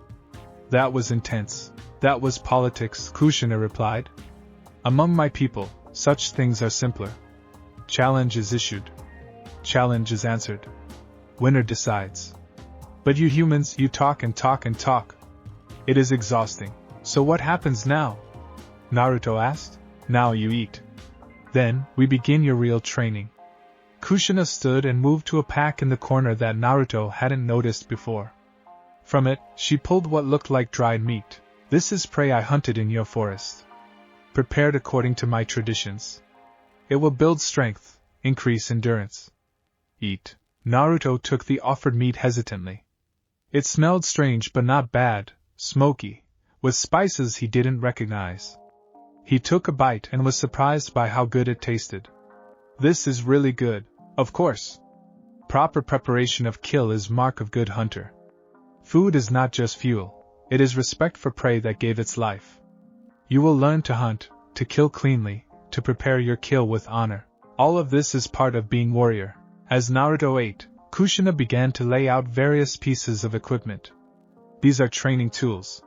A: That was intense. That was politics, Kushina replied. Among my people, such things are simpler. Challenge is issued. Challenge is answered. Winner decides. But you humans, you talk and talk and talk. It is exhausting. So what happens now? Naruto asked. Now you eat. Then, we begin your real training. Kushina stood and moved to a pack in the corner that Naruto hadn't noticed before. From it, she pulled what looked like dried meat. This is prey I hunted in your forest. Prepared according to my traditions. It will build strength, increase endurance. Eat. Naruto took the offered meat hesitantly. It smelled strange but not bad, smoky, with spices he didn't recognize. He took a bite and was surprised by how good it tasted. This is really good, of course. Proper preparation of kill is mark of good hunter. Food is not just fuel, it is respect for prey that gave its life. You will learn to hunt, to kill cleanly, to prepare your kill with honor. All of this is part of being warrior. As Naruto ate, Kushina began to lay out various pieces of equipment. These are training tools.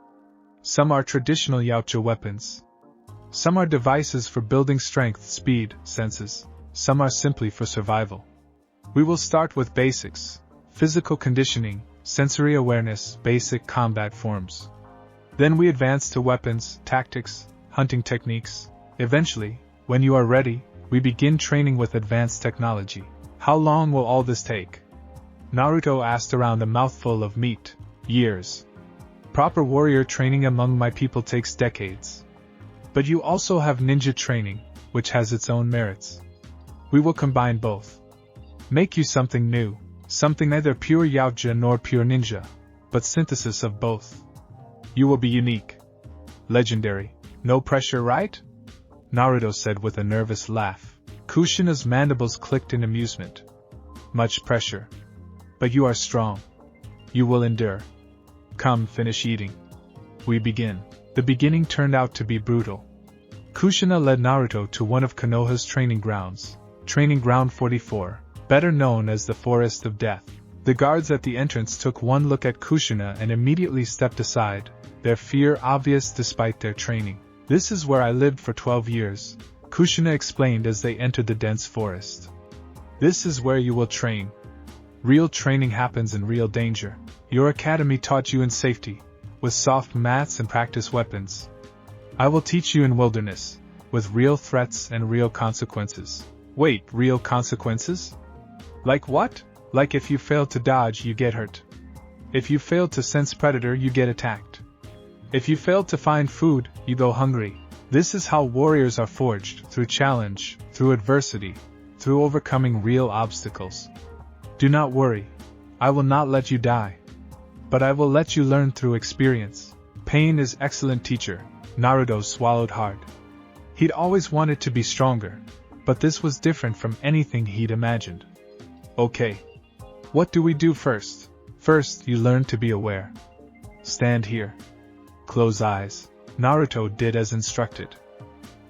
A: Some are traditional Yautja weapons. Some are devices for building strength, speed, senses. Some are simply for survival. We will start with basics, physical conditioning, sensory awareness, basic combat forms. Then we advance to weapons, tactics, hunting techniques. Eventually, when you are ready, we begin training with advanced technology. How long will all this take? Naruto asked around a mouthful of meat. Years. Proper warrior training among my people takes decades. But you also have ninja training, which has its own merits. We will combine both. Make you something new, something neither pure Yautja nor pure ninja, but synthesis of both. You will be unique. Legendary. No pressure, right? Naruto said with a nervous laugh. Kushina's mandibles clicked in amusement. Much pressure. But you are strong. You will endure. Come, finish eating. We begin. The beginning turned out to be brutal. Kushina led Naruto to one of Konoha's training grounds. Training Ground 44, better known as the Forest of Death. The guards at the entrance took one look at Kushina and immediately stepped aside, their fear obvious despite their training. This is where I lived for 12 years, Kushina explained as they entered the dense forest. This is where you will train. Real training happens in real danger. Your academy taught you in safety, with soft mats and practice weapons. I will teach you in wilderness, with real threats and real consequences. Wait, real consequences? Like what? Like if you fail to dodge, you get hurt. If you fail to sense predator, you get attacked. If you fail to find food, you go hungry. This is how warriors are forged, through challenge, through adversity, through overcoming real obstacles. Do not worry. I will not let you die. But I will let you learn through experience. Pain is excellent teacher. Naruto swallowed hard. He'd always wanted to be stronger, but this was different from anything he'd imagined. Okay. What do we do first? First, you learn to be aware. Stand here. Close eyes. Naruto did as instructed.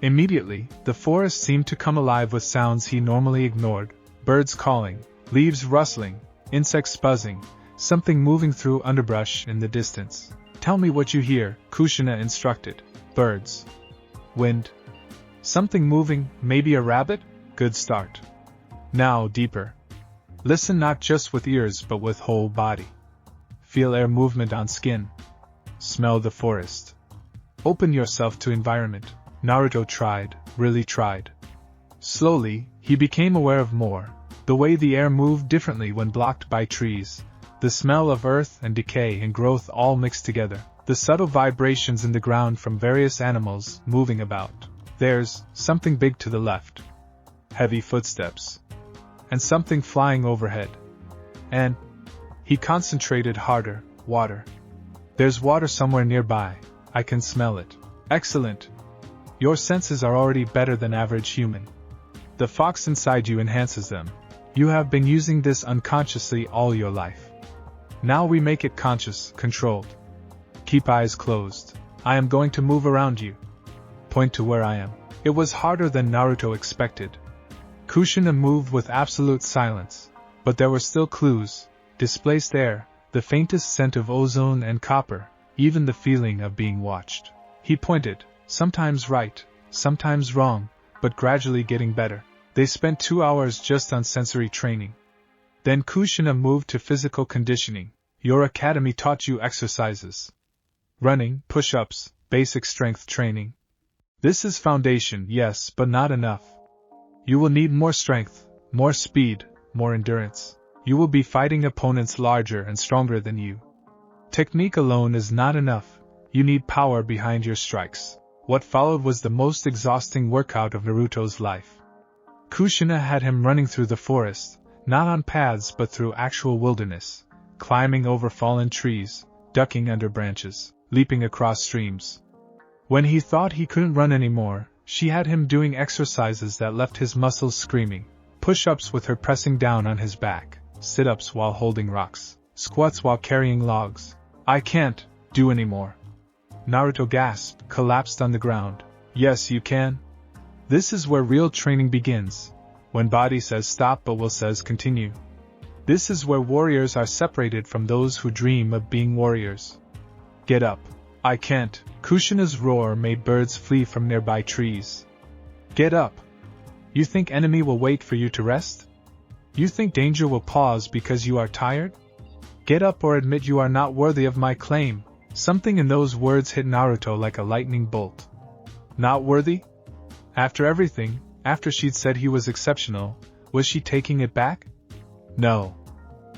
A: Immediately, the forest seemed to come alive with sounds he normally ignored. Birds calling, leaves rustling, insects buzzing, something moving through underbrush in the distance. Tell me what you hear, Kushina instructed. Birds. Wind. Something moving, maybe a rabbit? Good start. Now deeper. Listen not just with ears but with whole body. Feel air movement on skin. Smell the forest. Open yourself to environment. Naruto tried, really tried. Slowly, he became aware of more. The way the air moved differently when blocked by trees. The smell of earth and decay and growth all mixed together. The subtle vibrations in the ground from various animals moving about. There's something big to the left. Heavy footsteps. And something flying overhead. And he concentrated harder. Water. There's water somewhere nearby. I can smell it. Excellent. Your senses are already better than average human. The fox inside you enhances them. You have been using this unconsciously all your life. Now we make it conscious, controlled. Keep eyes closed. I am going to move around you. Point to where I am. It was harder than Naruto expected. Kushina moved with absolute silence, but there were still clues, displaced air, the faintest scent of ozone and copper, even the feeling of being watched. He pointed, sometimes right, sometimes wrong, but gradually getting better. They spent 2 hours just on sensory training. Then Kushina moved to physical conditioning. Your academy taught you exercises. Running, push-ups, basic strength training. This is foundation, yes, but not enough. You will need more strength, more speed, more endurance. You will be fighting opponents larger and stronger than you. Technique alone is not enough. You need power behind your strikes. What followed was the most exhausting workout of Naruto's life. Kushina had him running through the forest, not on paths but through actual wilderness, climbing over fallen trees, ducking under branches, leaping across streams. When he thought he couldn't run anymore, she had him doing exercises that left his muscles screaming, push-ups with her pressing down on his back, sit-ups while holding rocks, squats while carrying logs. I can't do anymore. Naruto gasped, collapsed on the ground. Yes, you can. This is where real training begins, when body says stop but will says continue. This is where warriors are separated from those who dream of being warriors. Get up. I can't. Kushina's roar made birds flee from nearby trees. Get up. You think enemy will wait for you to rest? You think danger will pause because you are tired? Get up or admit you are not worthy of my claim. Something in those words hit Naruto like a lightning bolt. Not worthy? After everything, after she'd said he was exceptional, was she taking it back? No.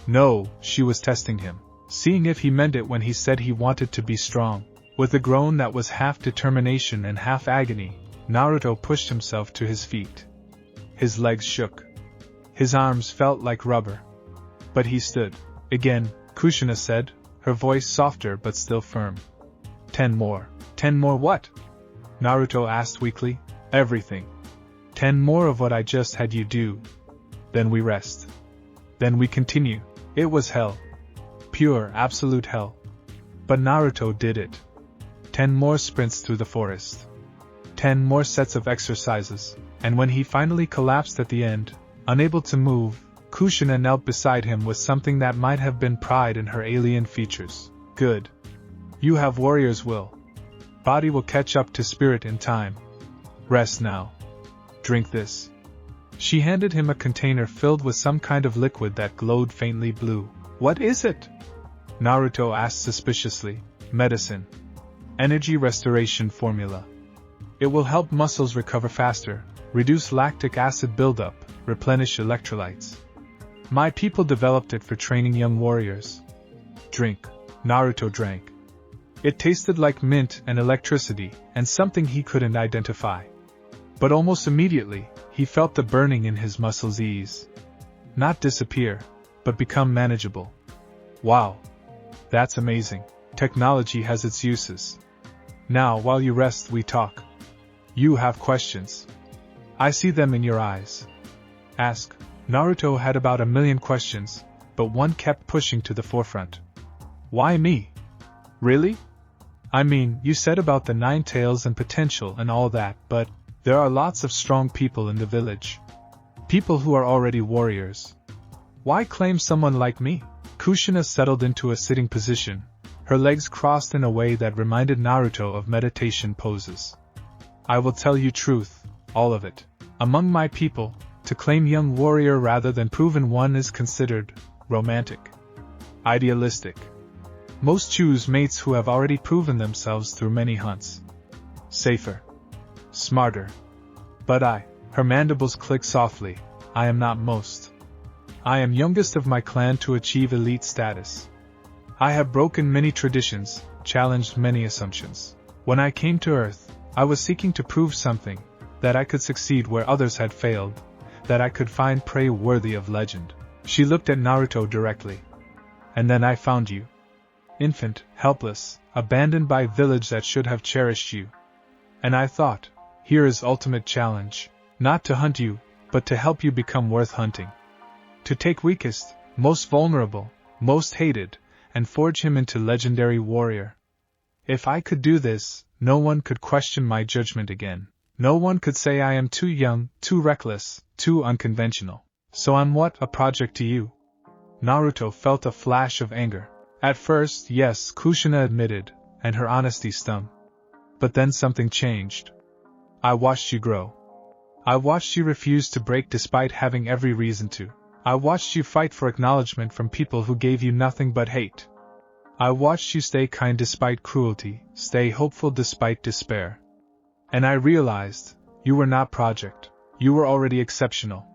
A: No, she was testing him, seeing if he meant it when he said he wanted to be strong. With a groan that was half determination and half agony, Naruto pushed himself to his feet. His legs shook. His arms felt like rubber. But he stood. Again, Kushina said, her voice softer but still firm. 10 more. 10 more what? Naruto asked weakly. Everything. 10 more of what I just had you do. Then we rest. Then we continue. It was hell. Pure, absolute hell. But Naruto did it. 10 more sprints through the forest. 10 more sets of exercises, and when he finally collapsed at the end, unable to move, Kushina knelt beside him with something that might have been pride in her alien features. Good. You have warrior's will. Body will catch up to spirit in time. Rest now. Drink this. She handed him a container filled with some kind of liquid that glowed faintly blue. What is it? Naruto asked suspiciously. Medicine. Energy restoration formula. It will help muscles recover faster, reduce lactic acid buildup, replenish electrolytes. My people developed it for training young warriors. Drink. Naruto drank. It tasted like mint and electricity, and something he couldn't identify. But almost immediately, he felt the burning in his muscles ease. Not disappear, but become manageable. Wow. That's amazing. Technology has its uses. Now, while you rest, we talk. You have questions. I see them in your eyes. Ask. Naruto had about 1,000,000 questions, but one kept pushing to the forefront. Why me? Really? I mean, you said about the 9 tails and potential and all that, but there are lots of strong people in the village. People who are already warriors. Why claim someone like me? Kushina settled into a sitting position, her legs crossed in a way that reminded Naruto of meditation poses. I will tell you truth, all of it. Among my people, to claim young warrior rather than proven one is considered romantic, idealistic. Most choose mates who have already proven themselves through many hunts. Safer. Smarter. But her mandibles click softly, I am not most. I am youngest of my clan to achieve elite status. I have broken many traditions, challenged many assumptions. When I came to Earth, I was seeking to prove something, that I could succeed where others had failed, that I could find prey worthy of legend. She looked at Naruto directly. And then I found you. Infant, helpless, abandoned by village that should have cherished you. And I thought, here is ultimate challenge, not to hunt you, but to help you become worth hunting. To take weakest, most vulnerable, most hated, and forge him into legendary warrior. If I could do this, no one could question my judgment again. No one could say I am too young, too reckless, too unconventional. So I'm what, a project to you? Naruto felt a flash of anger. At first, yes, Kushina admitted, and her honesty stung. But then something changed. I watched you grow. I watched you refuse to break despite having every reason to. I watched you fight for acknowledgement from people who gave you nothing but hate. I watched you stay kind despite cruelty, stay hopeful despite despair. And I realized, you were not project. You were already exceptional.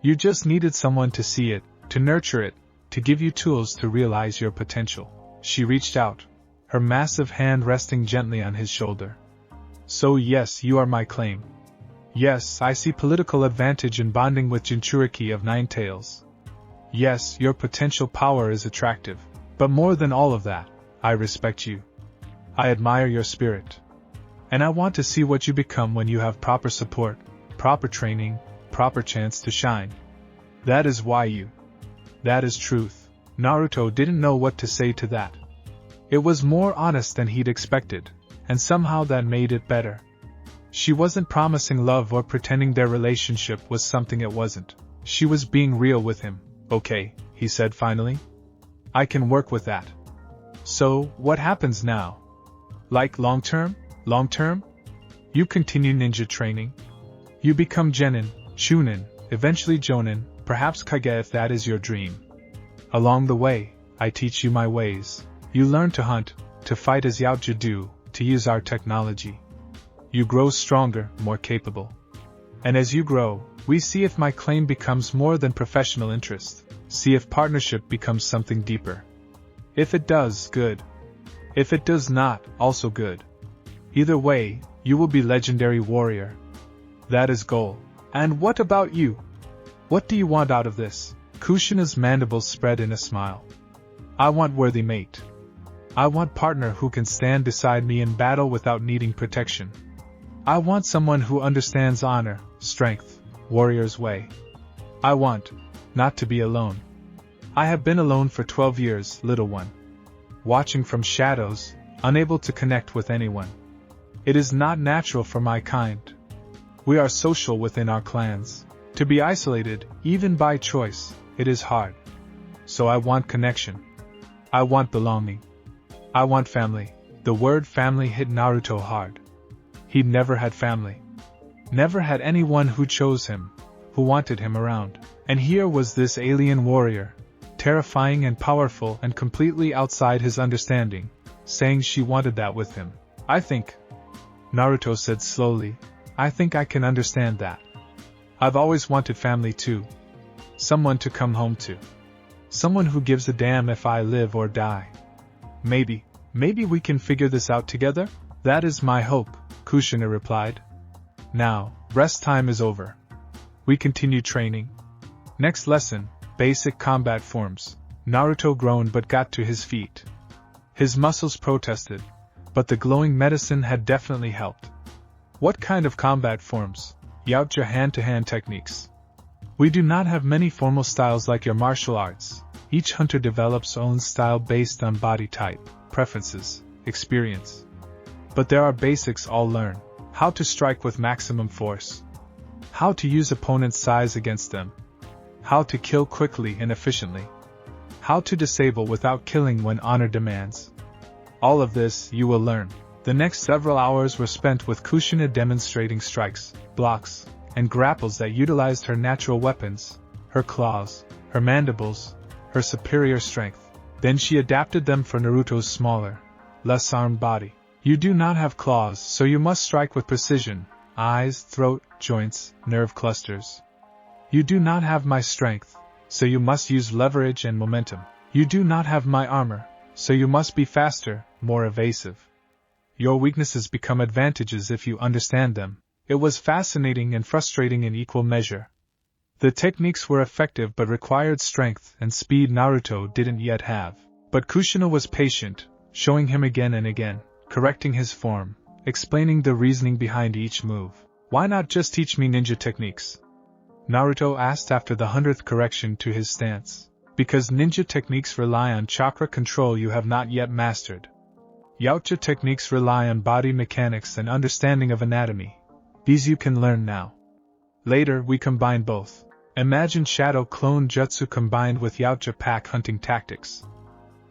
A: You just needed someone to see it, to nurture it, to give you tools to realize your potential. She reached out, her massive hand resting gently on his shoulder. So yes, you are my claim. Yes, I see political advantage in bonding with Jinchuriki of Nine Tails. Yes, your potential power is attractive. But more than all of that, I respect you. I admire your spirit. And I want to see what you become when you have proper support, proper training, proper chance to shine. That is why you. That is truth. Naruto didn't know what to say to that. It was more honest than he'd expected, and somehow that made it better. She wasn't promising love or pretending their relationship was something it wasn't. She was being real with him. Okay, he said finally. I can work with that. So, what happens now? Like long term? Long term? You continue ninja training. You become Jonin, Chunin, eventually Jonin, perhaps Kage if that is your dream. Along the way, I teach you my ways. You learn to hunt, to fight as Yaoju do, to use our technology. You grow stronger, more capable. And as you grow, we see if my claim becomes more than professional interest. See if partnership becomes something deeper. If it does, good. If it does not, also good. Either way, you will be legendary warrior. That is goal. And what about you? What do you want out of this? Kushina's mandibles spread in a smile. I want worthy mate. I want partner who can stand beside me in battle without needing protection. I want someone who understands honor, strength, warrior's way. I want not to be alone. I have been alone for 12 years, little one. Watching from shadows, unable to connect with anyone. It is not natural for my kind. We are social within our clans. To be isolated, even by choice, it is hard. So I want connection. I want belonging. I want family. The word family hit Naruto hard. He'd never had family. Never had anyone who chose him, who wanted him around. And here was this alien warrior, terrifying and powerful and completely outside his understanding, saying she wanted that with him. I think, Naruto said slowly, I think I can understand that. I've always wanted family too. Someone to come home to. Someone who gives a damn if I live or die. Maybe we can figure this out together? That is my hope, Kushina replied. Now, rest time is over. We continue training. Next lesson, basic combat forms. Naruto groaned but got to his feet. His muscles protested, but the glowing medicine had definitely helped. What kind of combat forms? Yaoja hand-to-hand techniques. We do not have many formal styles like your martial arts. Each hunter develops own style based on body type, preferences, experience. But there are basics all learn. How to strike with maximum force. How to use opponent's size against them. How to kill quickly and efficiently. How to disable without killing when honor demands. All of this you will learn. The next several hours were spent with Kushina demonstrating strikes, blocks, and grapples that utilized her natural weapons, her claws, her mandibles, her superior strength. Then she adapted them for Naruto's smaller, less armed body. You do not have claws, so you must strike with precision, eyes, throat, joints, nerve clusters. You do not have my strength, so you must use leverage and momentum. You do not have my armor, so you must be faster, more evasive. Your weaknesses become advantages if you understand them. It was fascinating and frustrating in equal measure. The techniques were effective but required strength and speed Naruto didn't yet have. But Kushina was patient, showing him again and again, correcting his form, explaining the reasoning behind each move. Why not just teach me ninja techniques? Naruto asked after the 100th correction to his stance. Because ninja techniques rely on chakra control you have not yet mastered. Yautja techniques rely on body mechanics and understanding of anatomy. These you can learn now. Later, we combine both. Imagine Shadow Clone Jutsu combined with Yautja pack hunting tactics.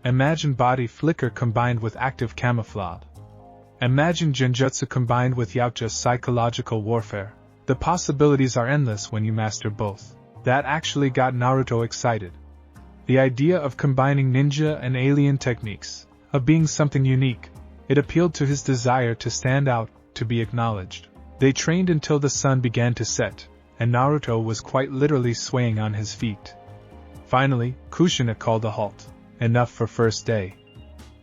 A: Imagine Body Flicker combined with active camouflage. Imagine Genjutsu combined with Yautja's psychological warfare. The possibilities are endless when you master both. That actually got Naruto excited. The idea of combining ninja and alien techniques, of being something unique, it appealed to his desire to stand out, to be acknowledged. They trained until the sun began to set, and Naruto was quite literally swaying on his feet. Finally, Kushina called a halt. Enough for first day.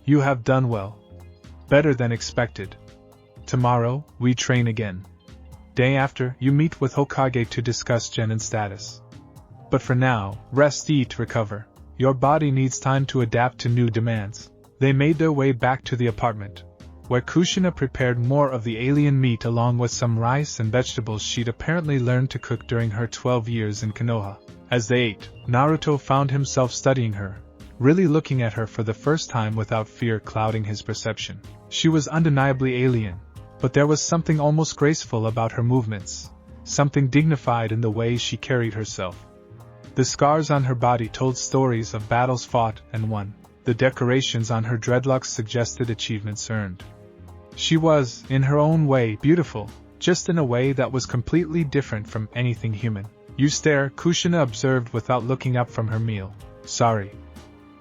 A: You have done well. Better than expected. Tomorrow, we train again. Day after, you meet with Hokage to discuss Jonin status. But for now, rest, eat, recover. Your body needs time to adapt to new demands. They made their way back to the apartment, where Kushina prepared more of the alien meat along with some rice and vegetables she'd apparently learned to cook during her 12 years in Konoha. As they ate, Naruto found himself studying her, really looking at her for the first time without fear clouding his perception. She was undeniably alien, but there was something almost graceful about her movements, something dignified in the way she carried herself. The scars on her body told stories of battles fought and won. The decorations on her dreadlocks suggested achievements earned. She was, in her own way, beautiful, just in a way that was completely different from anything human. You stare, Kushina observed without looking up from her meal. Sorry.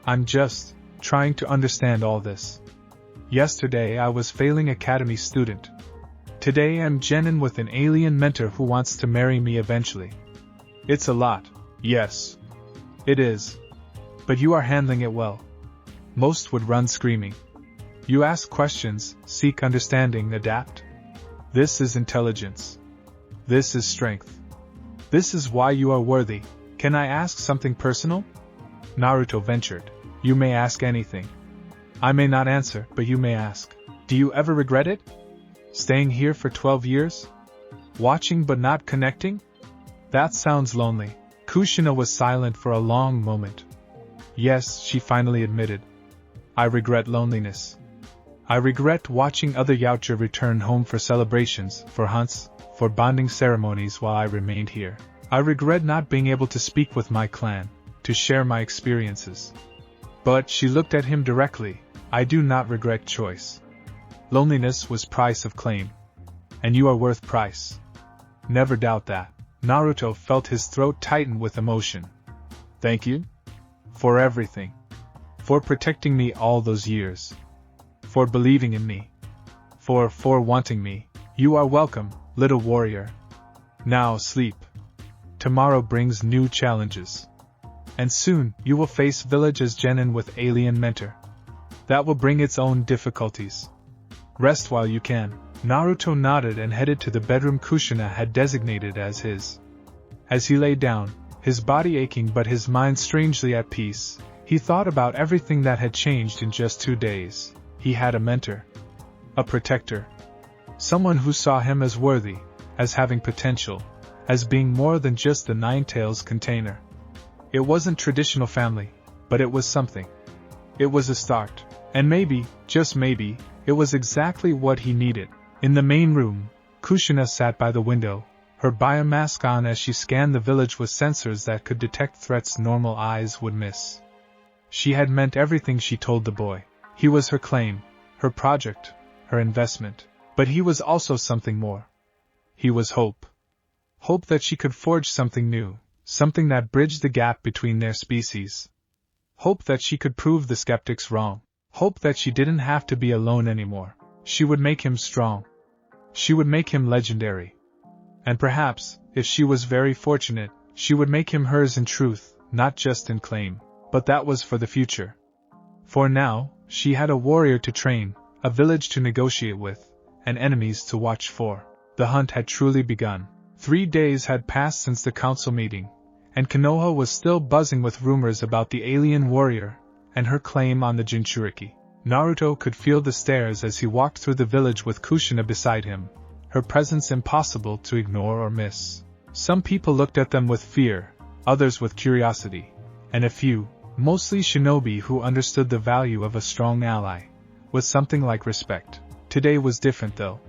A: I'm just trying to understand all this. Yesterday I was failing academy student. Today I'm Jonin with an alien mentor who wants to marry me eventually. It's a lot. Yes. It is. But you are handling it well. Most would run screaming. You ask questions, seek understanding, adapt. This is intelligence. This is strength. This is why you are worthy. Can I ask something personal? Naruto ventured. You may ask anything. I may not answer, but you may ask. Do you ever regret it? Staying here for 12 years? Watching but not connecting? That sounds lonely. Kushina was silent for a long moment. Yes, she finally admitted. I regret loneliness. I regret watching other Yautja return home for celebrations, for hunts, for bonding ceremonies while I remained here. I regret not being able to speak with my clan, to share my experiences. But she looked at him directly. I do not regret choice. Loneliness was price of claim. And you are worth price. Never doubt that. Naruto felt his throat tighten with emotion. Thank you? For everything. For protecting me all those years. For believing in me. For wanting me. You are welcome, little warrior. Now sleep. Tomorrow brings new challenges. And soon, you will face village as Jonin with alien mentor. That will bring its own difficulties. Rest while you can. Naruto nodded and headed to the bedroom Kushina had designated as his. As he lay down, his body aching but his mind strangely at peace, he thought about everything that had changed in just 2 days. He had a mentor. A protector. Someone who saw him as worthy, as having potential, as being more than just the Nine Tails container. It wasn't traditional family, but it was something. It was a start. And maybe, just maybe, it was exactly what he needed. In the main room, Kushina sat by the window, her biomask on as she scanned the village with sensors that could detect threats normal eyes would miss. She had meant everything she told the boy. He was her claim, her project, her investment. But he was also something more. He was hope. Hope that she could forge something new, something that bridged the gap between their species. Hope that she could prove the skeptics wrong. Hope that she didn't have to be alone anymore. She would make him strong. She would make him legendary. And perhaps, if she was very fortunate, she would make him hers in truth, not just in claim. But that was for the future. For now, she had a warrior to train, a village to negotiate with, and enemies to watch for. The hunt had truly begun. 3 days had passed since the council meeting, and Konoha was still buzzing with rumors about the alien warrior and her claim on the Jinchuriki. Naruto could feel the stares as he walked through the village with Kushina beside him, her presence impossible to ignore or miss. Some people looked at them with fear, others with curiosity, and a few, mostly shinobi who understood the value of a strong ally, with something like respect. Today was different though.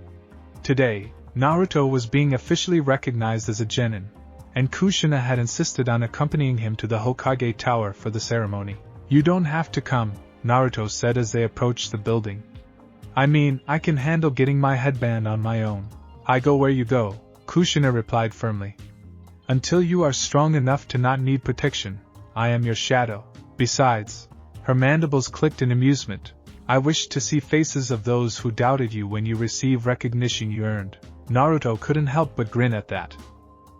A: Today, Naruto was being officially recognized as a genin, and Kushina had insisted on accompanying him to the Hokage Tower for the ceremony. You don't have to come, Naruto said as they approached the building. I mean, I can handle getting my headband on my own. I go where you go, Kushina replied firmly. Until you are strong enough to not need protection, I am your shadow. Besides, her mandibles clicked in amusement. I wished to see faces of those who doubted you when you receive recognition you earned. Naruto couldn't help but grin at that.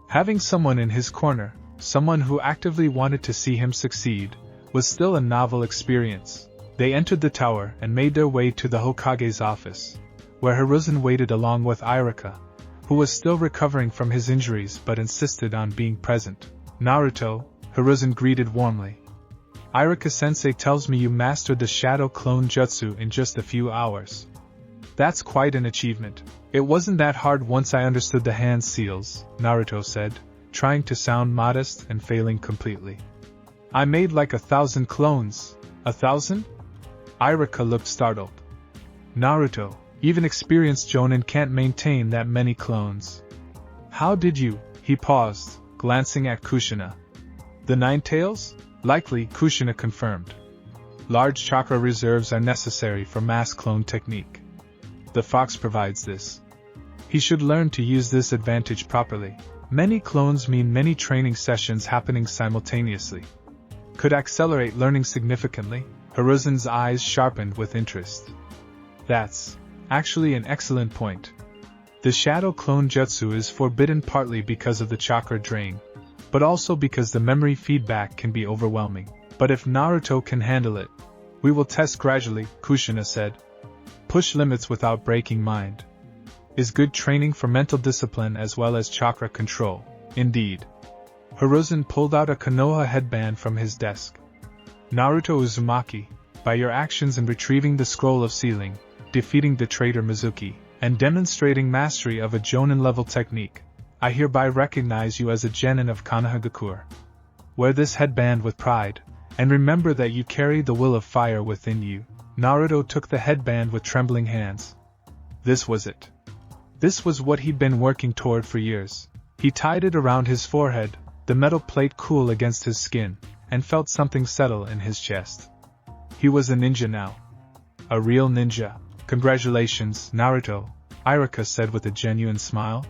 A: Having someone in his corner, someone who actively wanted to see him succeed, was still a novel experience. They entered the tower and made their way to the Hokage's office, where Hiruzen waited along with Iruka, who was still recovering from his injuries but insisted on being present. Naruto, Hiruzen greeted warmly. Iruka-sensei tells me you mastered the Shadow Clone Jutsu in just a few hours. That's quite an achievement. It wasn't that hard once I understood the hand seals, Naruto said, trying to sound modest and failing completely. I made like 1,000 clones. 1,000? Iruka looked startled. Naruto, even experienced Jonin can't maintain that many clones. How did you? He paused, glancing at Kushina. The 9 tails? Likely, Kushina confirmed. Large chakra reserves are necessary for mass clone technique. The fox provides this. He should learn to use this advantage properly. Many clones mean many training sessions happening simultaneously. Could accelerate learning significantly. Hiruzen's eyes sharpened with interest. That's actually an excellent point. The Shadow Clone Jutsu is forbidden partly because of the chakra drain, but also because the memory feedback can be overwhelming. But if Naruto can handle it, we will test gradually, Kushina said. Push limits without breaking mind. Is good training for mental discipline as well as chakra control. Indeed. Hiruzen pulled out a Konoha headband from his desk. Naruto Uzumaki, by your actions in retrieving the scroll of sealing, defeating the traitor Mizuki, and demonstrating mastery of a Jonin-level technique, I hereby recognize you as a genin of Konohagakure. Wear this headband with pride, and remember that you carry the will of fire within you. Naruto took the headband with trembling hands. This was it. This was what he'd been working toward for years. He tied it around his forehead, the metal plate cool against his skin, and felt something settle in his chest. He was a ninja now. A real ninja. Congratulations, Naruto, Iruka said with a genuine smile.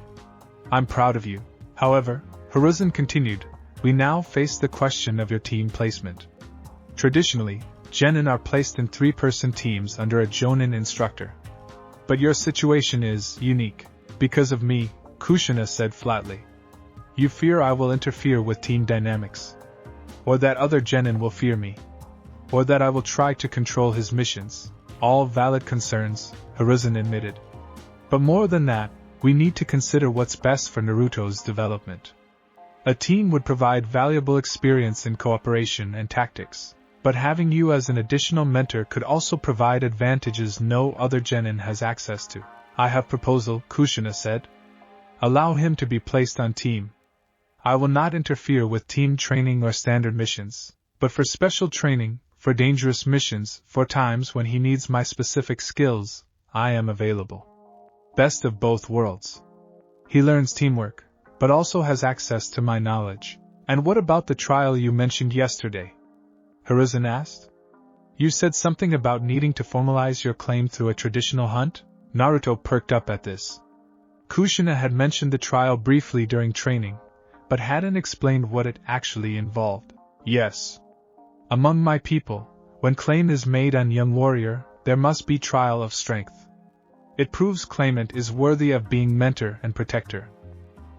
A: I'm proud of you. However, Hiruzen continued, we now face the question of your team placement. Traditionally, genin are placed in 3-person teams under a Jonin instructor. But your situation is unique. Because of me, Kushina said flatly. You fear I will interfere with team dynamics. Or that other genin will fear me. Or that I will try to control his missions. All valid concerns, Hiruzen admitted. But more than that, we need to consider what's best for Naruto's development. A team would provide valuable experience in cooperation and tactics, but having you as an additional mentor could also provide advantages no other genin has access to. I have a proposal, Kushina said. Allow him to be placed on team. I will not interfere with team training or standard missions, but for special training, for dangerous missions, for times when he needs my specific skills, I am available. Best of both worlds. He learns teamwork, but also has access to my knowledge. And what about the trial you mentioned yesterday? Hiruzen asked. You said something about needing to formalize your claim through a traditional hunt? Naruto perked up at this. Kushina had mentioned the trial briefly during training, but hadn't explained what it actually involved. Yes. Among my people, when claim is made on young warrior, there must be trial of strength. It proves claimant is worthy of being mentor and protector.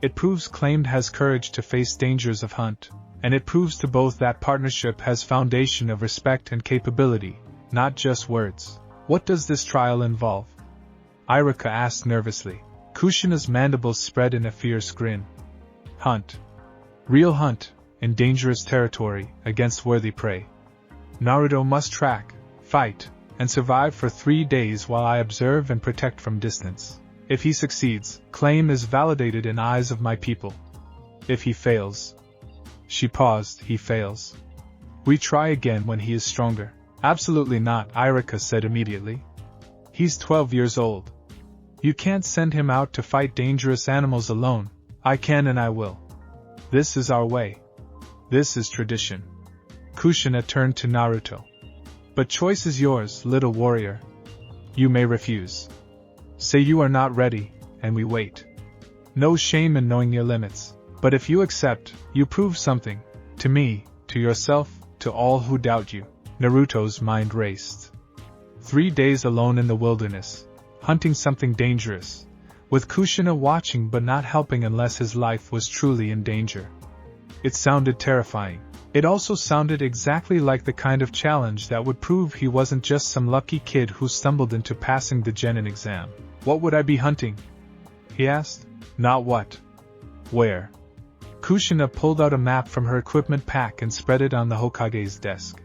A: It proves claimed has courage to face dangers of hunt, and it proves to both that partnership has foundation of respect and capability, not just words. What does this trial involve? Iruka asked nervously. Kushina's mandibles spread in a fierce grin. Hunt. Real hunt, in dangerous territory, against worthy prey. Naruto must track, fight, and survive for 3 days while I observe and protect from distance. If he succeeds, claim is validated in eyes of my people. If he fails... She paused. He fails. We try again when he is stronger. Absolutely not, Iruka said immediately. He's 12 years old. You can't send him out to fight dangerous animals alone. I can and I will. This is our way. This is tradition. Kushina turned to Naruto. But choice is yours, little warrior. You may refuse. Say you are not ready, and we wait. No shame in knowing your limits. But if you accept, you prove something. To me, to yourself, to all who doubt you. Naruto's mind raced. 3 days alone in the wilderness, hunting something dangerous, with Kushina watching but not helping unless his life was truly in danger. It sounded terrifying. It also sounded exactly like the kind of challenge that would prove he wasn't just some lucky kid who stumbled into passing the Jonin exam. What would I be hunting? He asked. Not what. Where? Kushina pulled out a map from her equipment pack and spread it on the Hokage's desk.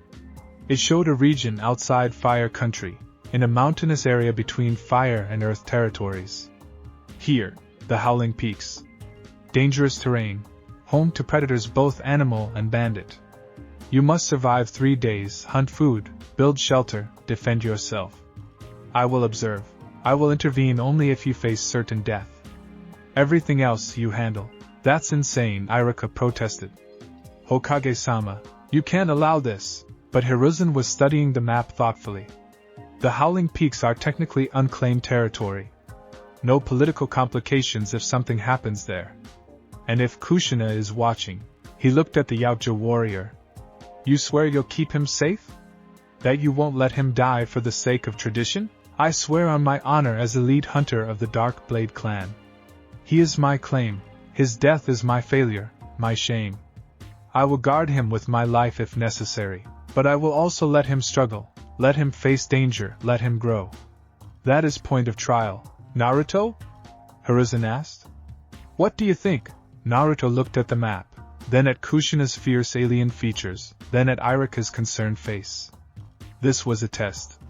A: It showed a region outside Fire Country, in a mountainous area between Fire and Earth territories. Here, the Howling Peaks. Dangerous terrain, home to predators both animal and bandit. You must survive 3 days, hunt food, build shelter, defend yourself. I will observe. I will intervene only if you face certain death. Everything else you handle. That's insane, Iruka protested. Hokage-sama, you can't allow this. But Hiruzen was studying the map thoughtfully. The Howling Peaks are technically unclaimed territory. No political complications if something happens there. And if Kushina is watching, he looked at the Yaoja warrior. You swear you'll keep him safe? That you won't let him die for the sake of tradition? I swear on my honor as the lead hunter of the Dark Blade clan. He is my claim. His death is my failure, my shame. I will guard him with my life if necessary. But I will also let him struggle, let him face danger, let him grow. That is point of trial. Naruto? Hiruzen asked. What do you think? Naruto looked at the map, then at Kushina's fierce alien features, then at Iruka's concerned face. This was a test.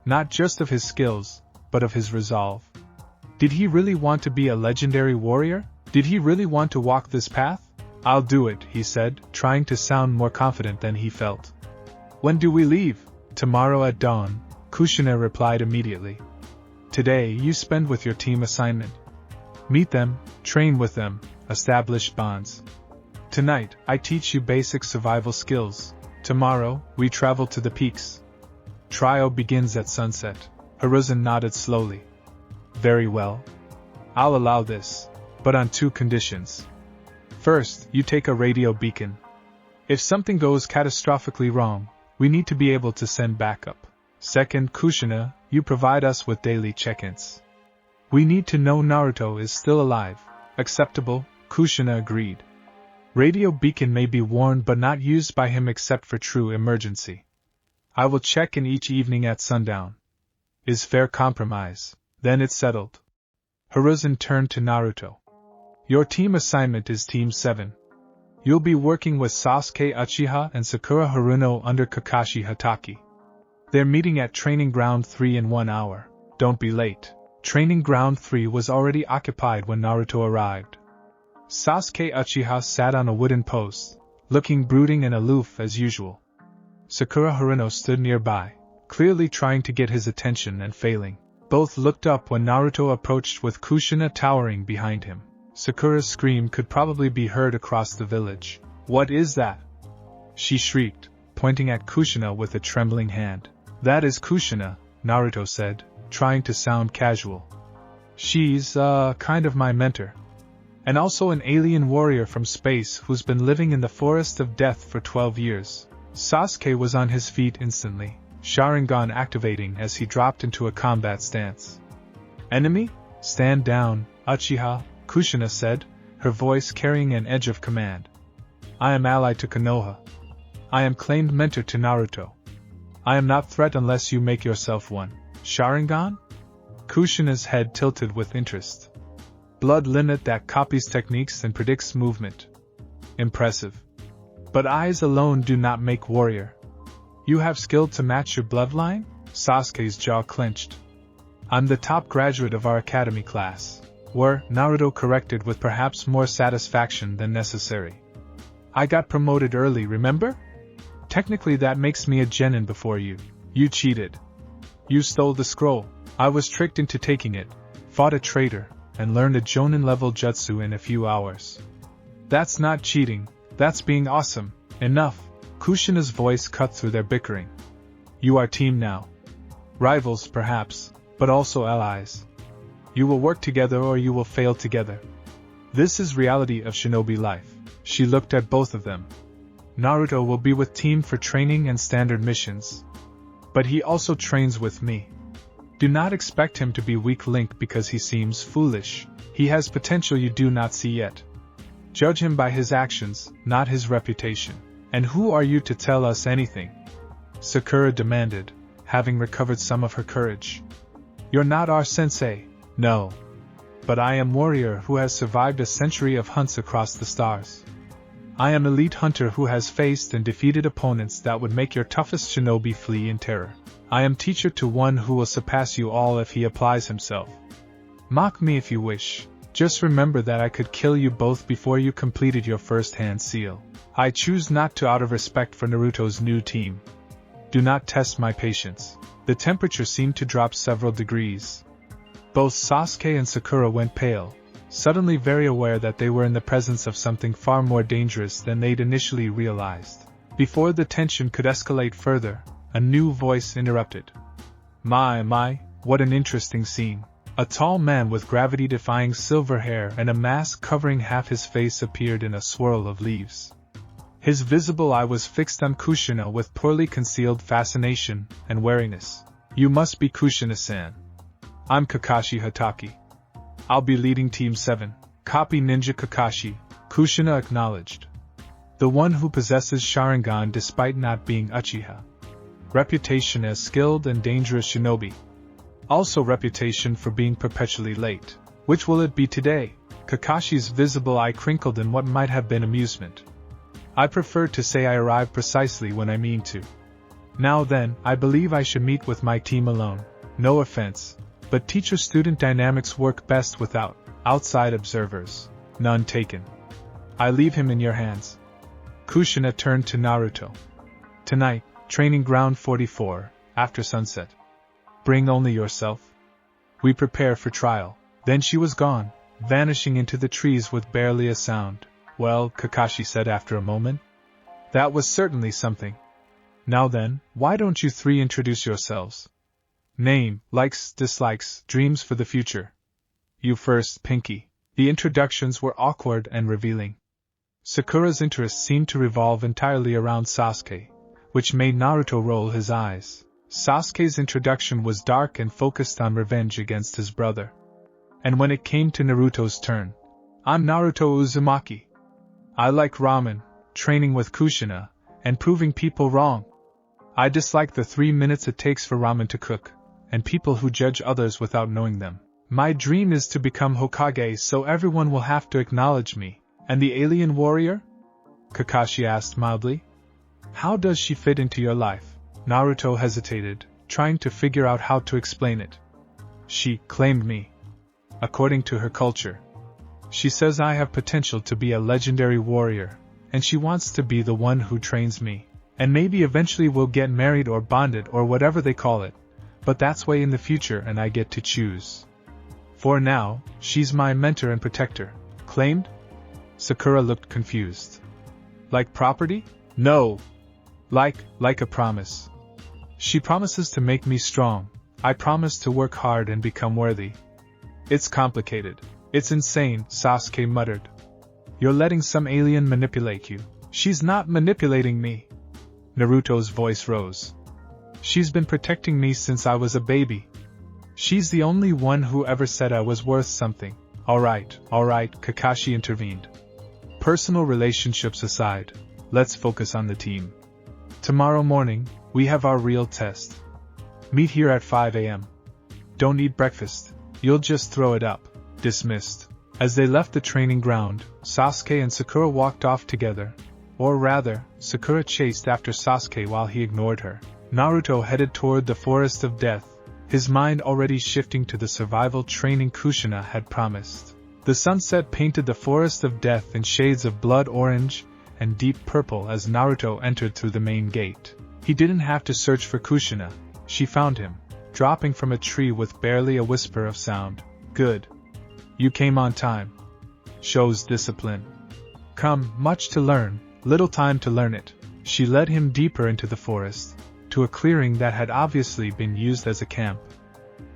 A: Not just of his skills, but of his resolve. Did he really want to be a legendary warrior? Did he really want to walk this path? I'll do it, he said, trying to sound more confident than he felt. When do we leave? Tomorrow at dawn, Kushina replied immediately. Today you spend with your team assignment. Meet them, train with them, establish bonds. Tonight, I teach you basic survival skills. Tomorrow, we travel to the peaks. Trial begins at sunset. Hiruzen nodded slowly. Very well. I'll allow this, but on 2 conditions. First, you take a radio beacon. If something goes catastrophically wrong, we need to be able to send backup. Second, Kushina, you provide us with daily check-ins. We need to know Naruto is still alive. Acceptable, Kushina agreed. Radio beacon may be worn but not used by him except for true emergency. I will check in each evening at sundown. Is fair compromise. Then it's settled. Hiruzen turned to Naruto. Your team assignment is Team 7. You'll be working with Sasuke Uchiha and Sakura Haruno under Kakashi Hatake. They're meeting at Training Ground 3 in 1 hour. Don't be late. Training Ground 3 was already occupied when Naruto arrived. Sasuke Uchiha sat on a wooden post, looking brooding and aloof as usual. Sakura Haruno stood nearby, clearly trying to get his attention and failing. Both looked up when Naruto approached with Kushina towering behind him. Sakura's scream could probably be heard across the village. What is that? She shrieked, pointing at Kushina with a trembling hand. That is Kushina, Naruto said, trying to sound casual. She's, kind of my mentor. And also an alien warrior from space who's been living in the forest of death for 12 years. Sasuke was on his feet instantly, Sharingan activating as he dropped into a combat stance. Enemy? Stand down, Uchiha, Kushina said, her voice carrying an edge of command. I am ally to Konoha. I am claimed mentor to Naruto. I am not threat unless you make yourself one. Sharingan? Kushina's head tilted with interest. Blood limit that copies techniques and predicts movement. Impressive. But eyes alone do not make warrior. You have skill to match your bloodline? Sasuke's jaw clenched. I'm the top graduate of our academy class. Naruto corrected with perhaps more satisfaction than necessary. I got promoted early, remember? Technically that makes me a genin before you. You cheated. You stole the scroll. I was tricked into taking it, fought a traitor, and learned a Jonin level jutsu in a few hours. That's not cheating, that's being awesome. Enough. Kushina's voice cut through their bickering. You are team now. Rivals, perhaps, but also allies. You will work together or you will fail together. This is reality of shinobi life. She looked at both of them. Naruto will be with team for training and standard missions. But he also trains with me. Do not expect him to be weak link because he seems foolish. He has potential you do not see yet. Judge him by his actions, not his reputation. And who are you to tell us anything? Sakura demanded, having recovered some of her courage. You're not our sensei, no. But I am warrior who has survived a century of hunts across the stars. I am elite hunter who has faced and defeated opponents that would make your toughest shinobi flee in terror. I am teacher to one who will surpass you all if he applies himself. Mock me if you wish. Just remember that I could kill you both before you completed your first-hand seal. I choose not to out of respect for Naruto's new team. Do not test my patience. The temperature seemed to drop several degrees. Both Sasuke and Sakura went pale, suddenly very aware that they were in the presence of something far more dangerous than they'd initially realized. Before the tension could escalate further, a new voice interrupted. My, what an interesting scene. A tall man with gravity-defying silver hair and a mask covering half his face appeared in a swirl of leaves. His visible eye was fixed on Kushina with poorly concealed fascination and wariness. You must be Kushina-san. I'm Kakashi Hatake. I'll be leading Team 7. Copy Ninja Kakashi, Kushina acknowledged. The one who possesses Sharingan despite not being Uchiha. Reputation as skilled and dangerous shinobi. Also reputation for being perpetually late. Which will it be today? Kakashi's visible eye crinkled in what might have been amusement. I prefer to say I arrive precisely when I mean to. Now then, I believe I should meet with my team alone. No offense, but teacher-student dynamics work best without outside observers. None taken. I leave him in your hands. Kushina turned to Naruto. Tonight, training ground 44, after sunset. Bring only yourself. We prepare for trial. Then she was gone, vanishing into the trees with barely a sound. Well, Kakashi said after a moment. That was certainly something. Now then, why don't you three introduce yourselves? Name, likes, dislikes, dreams for the future. You first, Pinky. The introductions were awkward and revealing. Sakura's interest seemed to revolve entirely around Sasuke, which made Naruto roll his eyes. Sasuke's introduction was dark and focused on revenge against his brother. And when it came to Naruto's turn, I'm Naruto Uzumaki. I like ramen, training with Kushina, and proving people wrong. I dislike the 3 minutes it takes for ramen to cook, and people who judge others without knowing them. My dream is to become Hokage so everyone will have to acknowledge me. And the alien warrior? Kakashi asked mildly. How does she fit into your life? Naruto hesitated, trying to figure out how to explain it. She claimed me. According to her culture. She says I have potential to be a legendary warrior, and she wants to be the one who trains me. And maybe eventually we'll get married or bonded or whatever they call it, but that's way in the future and I get to choose. For now, she's my mentor and protector. Claimed? Sakura looked confused. Like property? No. Like a promise. She promises to make me strong. I promise to work hard and become worthy. It's complicated. It's insane, Sasuke muttered. You're letting some alien manipulate you. She's not manipulating me. Naruto's voice rose. She's been protecting me since I was a baby. She's the only one who ever said I was worth something. Alright, Kakashi intervened. Personal relationships aside, let's focus on the team. Tomorrow morning, we have our real test. Meet here at 5 a.m. Don't eat breakfast, you'll just throw it up. Dismissed. As they left the training ground, Sasuke and Sakura walked off together. Or rather, Sakura chased after Sasuke while he ignored her. Naruto headed toward the Forest of Death, his mind already shifting to the survival training Kushina had promised. The sunset painted the Forest of Death in shades of blood orange and deep purple as Naruto entered through the main gate. He didn't have to search for Kushina, she found him, dropping from a tree with barely a whisper of sound. Good. You came on time. Shows discipline. Come, much to learn, little time to learn it. She led him deeper into the forest, to a clearing that had obviously been used as a camp.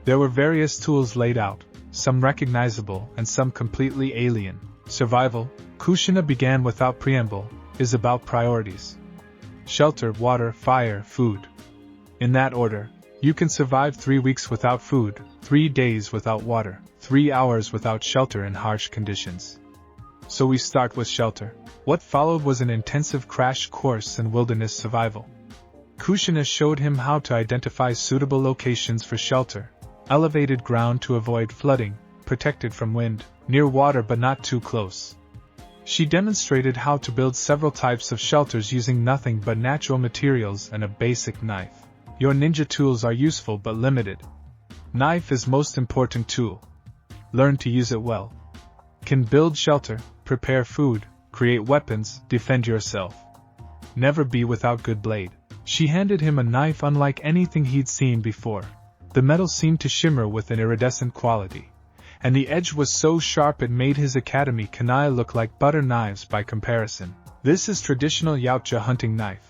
A: There were various tools laid out, some recognizable and some completely alien. Survival, Kushina began without preamble, is about priorities. Shelter, water, fire, food. In that order, you can survive 3 weeks without food, 3 days without water, 3 hours without shelter in harsh conditions. So we start with shelter. What followed was an intensive crash course in wilderness survival. Kushina showed him how to identify suitable locations for shelter, elevated ground to avoid flooding, protected from wind, near water but not too close. She demonstrated how to build several types of shelters using nothing but natural materials and a basic knife. Your ninja tools are useful but limited. Knife is most important tool. Learn to use it well. Can build shelter, prepare food, create weapons, defend yourself. Never be without good blade. She handed him a knife unlike anything he'd seen before. The metal seemed to shimmer with an iridescent quality, and the edge was so sharp it made his academy kunai look like butter knives by comparison. This is traditional Yautja hunting knife.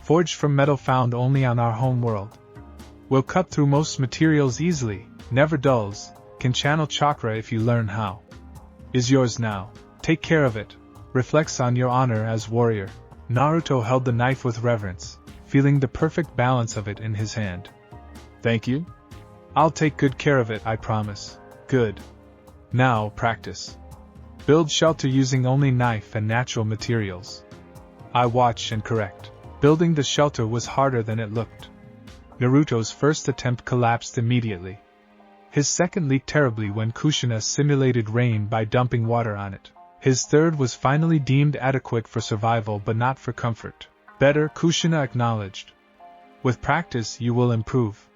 A: Forged from metal found only on our home world. Will cut through most materials easily, never dulls, can channel chakra if you learn how. Is yours now. Take care of it. Reflects on your honor as warrior. Naruto held the knife with reverence, feeling the perfect balance of it in his hand. Thank you? I'll take good care of it, I promise. Good. Now, practice. Build shelter using only knife and natural materials. I watch and correct. Building the shelter was harder than it looked. Naruto's first attempt collapsed immediately. His second leaked terribly when Kushina simulated rain by dumping water on it. His third was finally deemed adequate for survival but not for comfort. Better, Kushina acknowledged. With practice you will improve.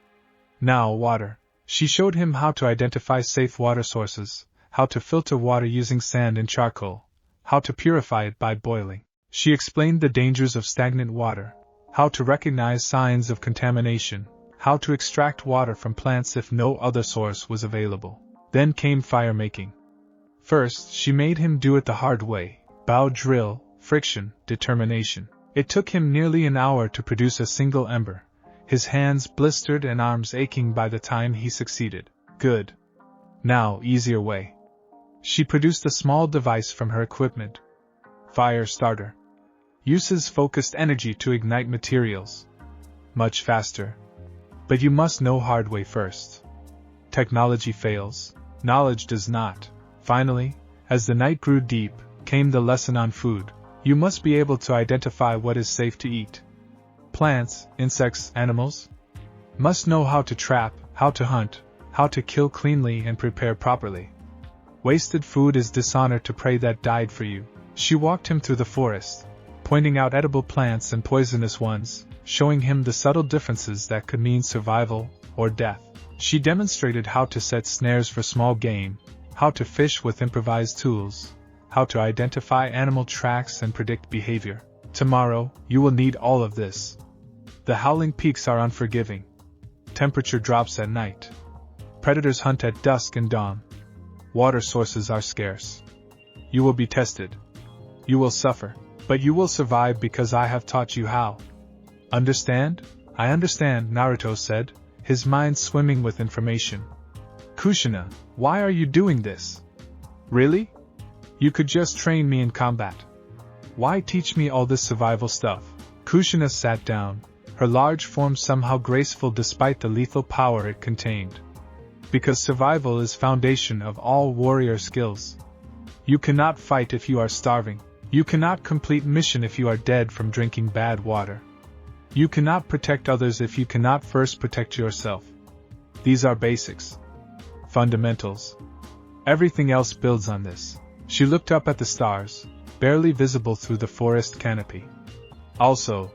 A: Now water. She showed him how to identify safe water sources, how to filter water using sand and charcoal, how to purify it by boiling. She explained the dangers of stagnant water, how to recognize signs of contamination, how to extract water from plants if no other source was available. Then came fire making. First, she made him do it the hard way: bow drill, friction, determination. It took him nearly an hour to produce a single ember, his hands blistered and arms aching by the time he succeeded. Good. Now, easier way. She produced a small device from her equipment. Fire starter. Uses focused energy to ignite materials. Much faster. But you must know hard way first. Technology fails. Knowledge does not. Finally, as the night grew deep, came the lesson on food. You must be able to identify what is safe to eat. Plants, insects, animals. Must know how to trap, how to hunt, how to kill cleanly and prepare properly. Wasted food is dishonor to prey that died for you. She walked him through the forest, pointing out edible plants and poisonous ones, showing him the subtle differences that could mean survival or death. She demonstrated how to set snares for small game, how to fish with improvised tools, how to identify animal tracks and predict behavior. Tomorrow, you will need all of this. The howling peaks are unforgiving. Temperature drops at night. Predators hunt at dusk and dawn. Water sources are scarce. You will be tested. You will suffer, but you will survive because I have taught you how. Understand? I understand, Naruto said, his mind swimming with information. Kushina, why are you doing this? Really? You could just train me in combat. Why teach me all this survival stuff? Kushina sat down, her large form somehow graceful despite the lethal power it contained. Because survival is foundation of all warrior skills. You cannot fight if you are starving. You cannot complete mission if you are dead from drinking bad water. You cannot protect others if you cannot first protect yourself. These are basics. Fundamentals. Everything else builds on this. She looked up at the stars, barely visible through the forest canopy. Also,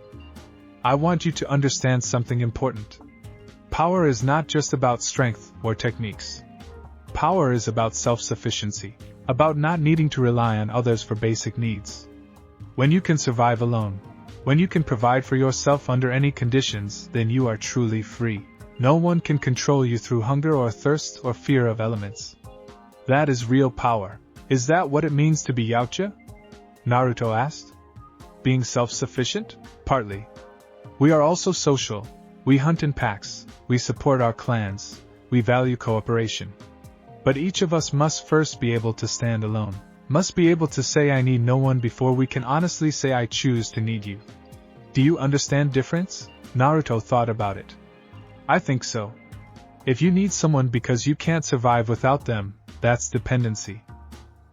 A: I want you to understand something important. Power is not just about strength or techniques. Power is about self-sufficiency, about not needing to rely on others for basic needs. When you can survive alone, when you can provide for yourself under any conditions, then you are truly free. No one can control you through hunger or thirst or fear of elements. That is real power. Is that what it means to be Yautja? Naruto asked. Being self-sufficient? Partly. We are also social. We hunt in packs, we support our clans, we value cooperation. But each of us must first be able to stand alone. Must be able to say I need no one before we can honestly say I choose to need you. Do you understand difference? Naruto thought about it. I think so. If you need someone because you can't survive without them, that's dependency.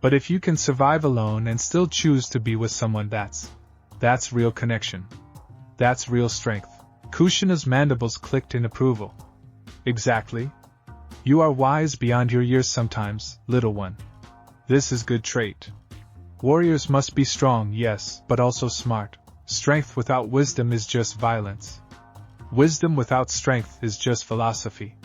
A: But if you can survive alone and still choose to be with someone, that's real connection. That's real strength. Kushina's mandibles clicked in approval. Exactly. You are wise beyond your years sometimes, little one. This is good trait. Warriors must be strong, yes, but also smart. Strength without wisdom is just violence. Wisdom without strength is just philosophy.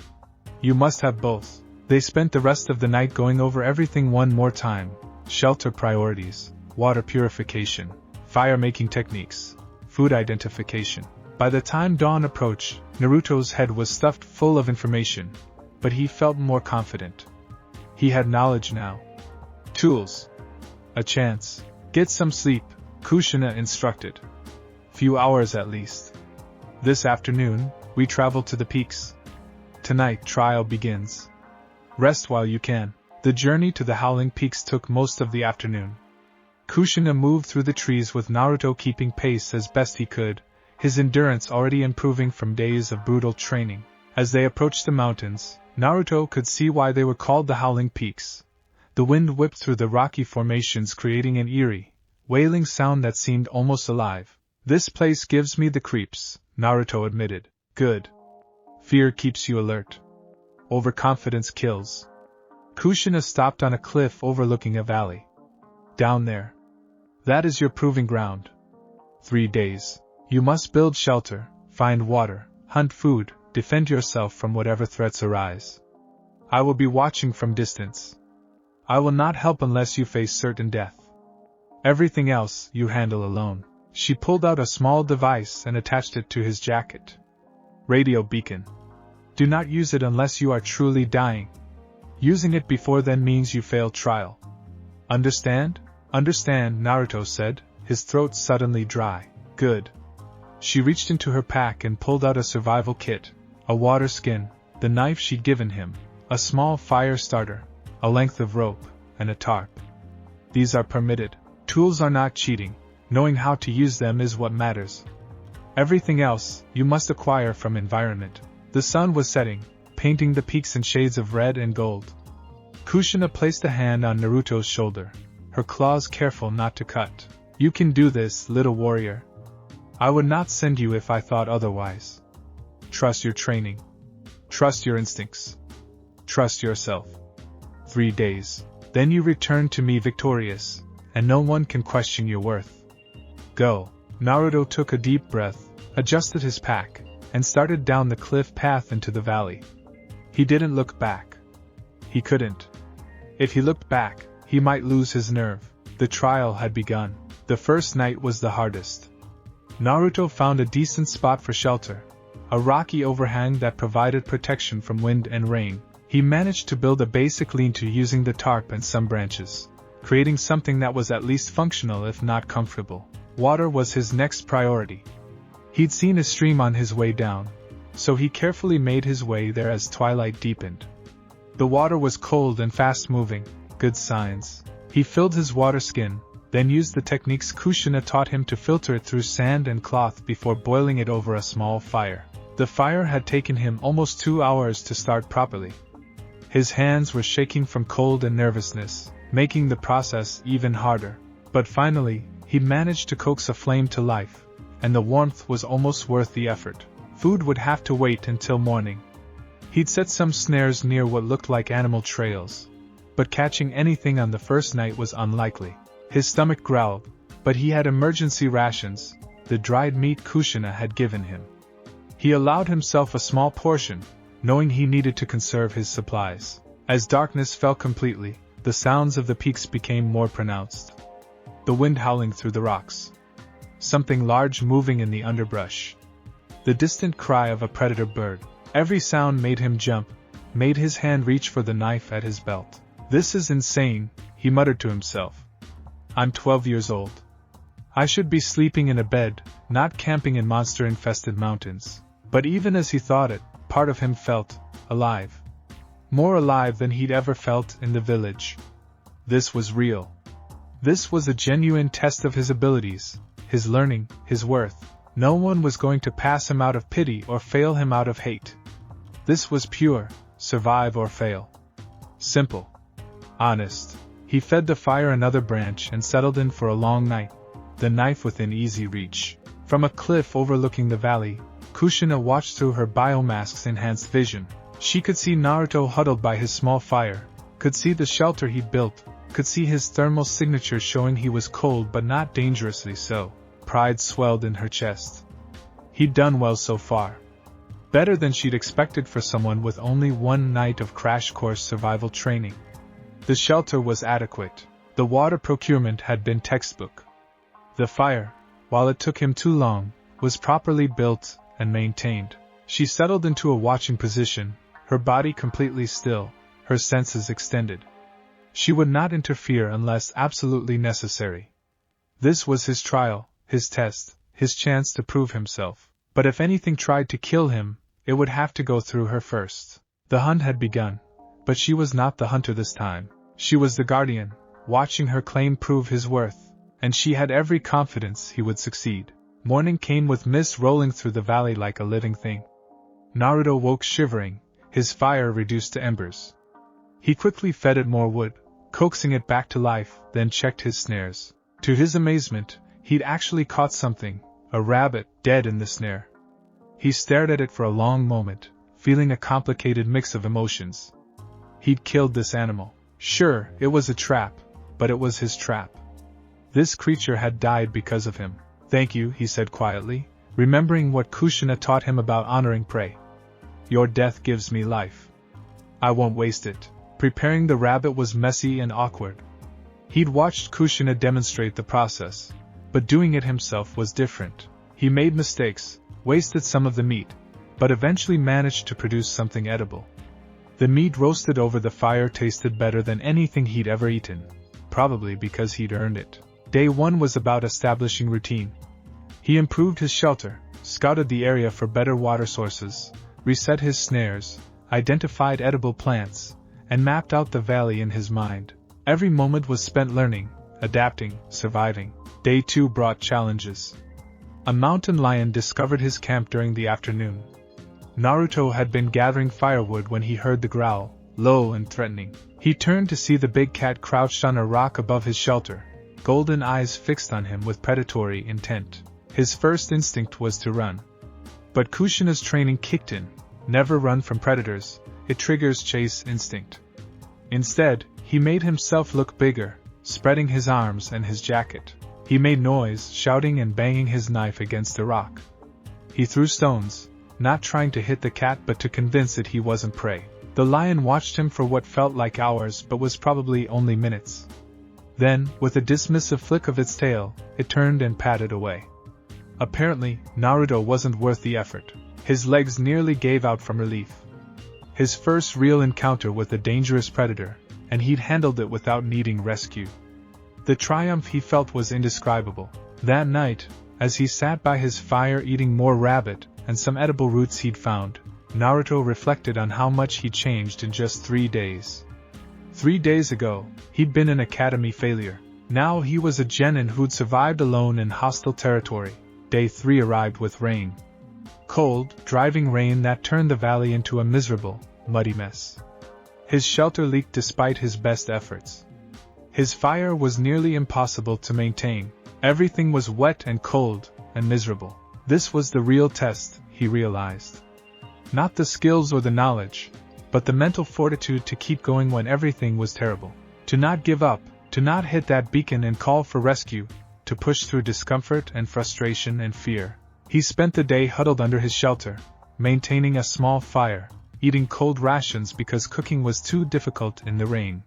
A: You must have both. They spent the rest of the night going over everything one more time. Shelter priorities, water purification, fire-making techniques, food identification. By the time dawn approached, Naruto's head was stuffed full of information, but he felt more confident. He had knowledge now. Tools. A chance. Get some sleep, Kushina instructed. Few hours at least. This afternoon, we travel to the peaks. Tonight, trial begins. Rest while you can. The journey to the Howling Peaks took most of the afternoon. Kushina moved through the trees with Naruto keeping pace as best he could, his endurance already improving from days of brutal training. As they approached the mountains, Naruto could see why they were called the Howling Peaks. The wind whipped through the rocky formations, creating an eerie, wailing sound that seemed almost alive. This place gives me the creeps, Naruto admitted. Good. Fear keeps you alert. Overconfidence kills. Kushina stopped on a cliff overlooking a valley. Down there. That is your proving ground. 3 days. You must build shelter, find water, hunt food, defend yourself from whatever threats arise. I will be watching from distance. I will not help unless you face certain death. Everything else you handle alone. She pulled out a small device and attached it to his jacket. Radio beacon. Do not use it unless you are truly dying. Using it before then means you failed trial. Understand? Understand, Naruto said, his throat suddenly dry. Good. She reached into her pack and pulled out a survival kit, a water skin, the knife she'd given him, a small fire starter, a length of rope, and a tarp. These are permitted. Tools are not cheating. Knowing how to use them is what matters. Everything else you must acquire from environment. The sun was setting, painting the peaks in shades of red and gold. Kushina placed a hand on Naruto's shoulder, her claws careful not to cut. You can do this, little warrior. I would not send you if I thought otherwise. Trust your training. Trust your instincts. Trust yourself. 3 days. Then you return to me victorious, and no one can question your worth. Go. Naruto took a deep breath, adjusted his pack, and started down the cliff path into the valley. He didn't look back. He couldn't. If he looked back, he might lose his nerve. The trial had begun. The first night was the hardest. Naruto found a decent spot for shelter, a rocky overhang that provided protection from wind and rain. He managed to build a basic lean-to using the tarp and some branches, creating something that was at least functional if not comfortable. Water was his next priority. He'd seen a stream on his way down, so he carefully made his way there as twilight deepened. The water was cold and fast-moving, good signs. He filled his water skin, then used the techniques Kushina taught him to filter it through sand and cloth before boiling it over a small fire. The fire had taken him almost 2 hours to start properly. His hands were shaking from cold and nervousness, making the process even harder. But finally, he managed to coax a flame to life, and the warmth was almost worth the effort. Food would have to wait until morning. He'd set some snares near what looked like animal trails, but catching anything on the first night was unlikely. His stomach growled, but he had emergency rations, the dried meat Kushina had given him. He allowed himself a small portion, knowing he needed to conserve his supplies. As darkness fell completely, the sounds of the peaks became more pronounced. The wind howling through the rocks. Something large moving in the underbrush. The distant cry of a predator bird. Every sound made him jump, made his hand reach for the knife at his belt. "This is insane," he muttered to himself. "I'm 12 years old. I should be sleeping in a bed, not camping in monster-infested mountains." But even as he thought it, part of him felt alive. More alive than he'd ever felt in the village. This was real. This was a genuine test of his abilities, his learning, his worth. No one was going to pass him out of pity or fail him out of hate. This was pure, survive or fail. Simple. Honest. He fed the fire another branch and settled in for a long night, the knife within easy reach. From a cliff overlooking the valley, Kushina watched through her biomask's enhanced vision. She could see Naruto huddled by his small fire, could see the shelter he'd built, could see his thermal signature showing he was cold but not dangerously so. Pride swelled in her chest. He'd done well so far. Better than she'd expected for someone with only one night of crash course survival training. The shelter was adequate. The water procurement had been textbook. The fire, while it took him too long, was properly built and maintained. She settled into a watching position, her body completely still, her senses extended. She would not interfere unless absolutely necessary. This was his trial, his test, his chance to prove himself. But if anything tried to kill him, it would have to go through her first. The hunt had begun, but she was not the hunter this time. She was the guardian, watching her claim prove his worth, and she had every confidence he would succeed. Morning came with mist rolling through the valley like a living thing. Naruto woke shivering, his fire reduced to embers. He quickly fed it more wood, coaxing it back to life, then checked his snares. To his amazement, he'd actually caught something, a rabbit, dead in the snare. He stared at it for a long moment, feeling a complicated mix of emotions. He'd killed this animal. Sure, it was a trap, but it was his trap. This creature had died because of him. "Thank you," he said quietly, remembering what Kushina taught him about honoring prey. "Your death gives me life. I won't waste it." Preparing the rabbit was messy and awkward. He'd watched Kushina demonstrate the process, but doing it himself was different. He made mistakes, wasted some of the meat, but eventually managed to produce something edible. The meat roasted over the fire tasted better than anything he'd ever eaten, probably because he'd earned it. Day 1 was about establishing routine. He improved his shelter, scouted the area for better water sources, reset his snares, identified edible plants, and mapped out the valley in his mind. Every moment was spent learning, adapting, surviving. Day 2 brought challenges. A mountain lion discovered his camp during the afternoon. Naruto had been gathering firewood when he heard the growl, low and threatening. He turned to see the big cat crouched on a rock above his shelter, golden eyes fixed on him with predatory intent. His first instinct was to run. But Kushina's training kicked in. Never run from predators, it triggers chase instinct. Instead, he made himself look bigger, spreading his arms and his jacket. He made noise, shouting and banging his knife against the rock. He threw stones, not trying to hit the cat but to convince it he wasn't prey. The lion watched him for what felt like hours but was probably only minutes. Then, with a dismissive flick of its tail, it turned and padded away. Apparently, Naruto wasn't worth the effort. His legs nearly gave out from relief. His first real encounter with a dangerous predator, and he'd handled it without needing rescue. The triumph he felt was indescribable. That night, as he sat by his fire eating more rabbit and some edible roots he'd found, Naruto reflected on how much he'd changed in just 3 days. 3 days ago, he'd been an academy failure. Now he was a genin who'd survived alone in hostile territory. Day 3 arrived with rain. Cold, driving rain that turned the valley into a miserable, muddy mess. His shelter leaked despite his best efforts. His fire was nearly impossible to maintain. Everything was wet and cold and miserable. This was the real test, he realized. Not the skills or the knowledge, but the mental fortitude to keep going when everything was terrible. To not give up, to not hit that beacon and call for rescue, to push through discomfort and frustration and fear. He spent the day huddled under his shelter, maintaining a small fire, eating cold rations because cooking was too difficult in the rain.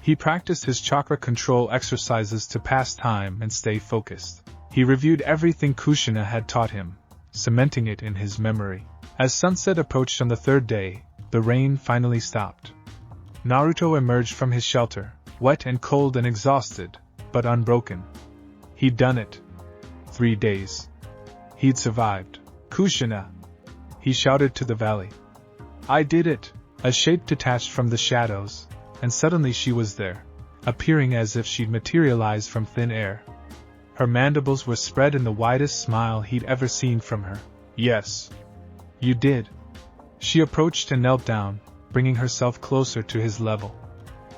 A: He practiced his chakra control exercises to pass time and stay focused. He reviewed everything Kushina had taught him, cementing it in his memory. As sunset approached on the third day, the rain finally stopped. Naruto emerged from his shelter, wet and cold and exhausted, but unbroken. He'd done it. 3 days. He'd survived. Kushina! He shouted to the valley. I did it! A shape detached from the shadows, and suddenly she was there, appearing as if she'd materialized from thin air. Her mandibles were spread in the widest smile he'd ever seen from her. Yes. You did. She approached and knelt down, bringing herself closer to his level.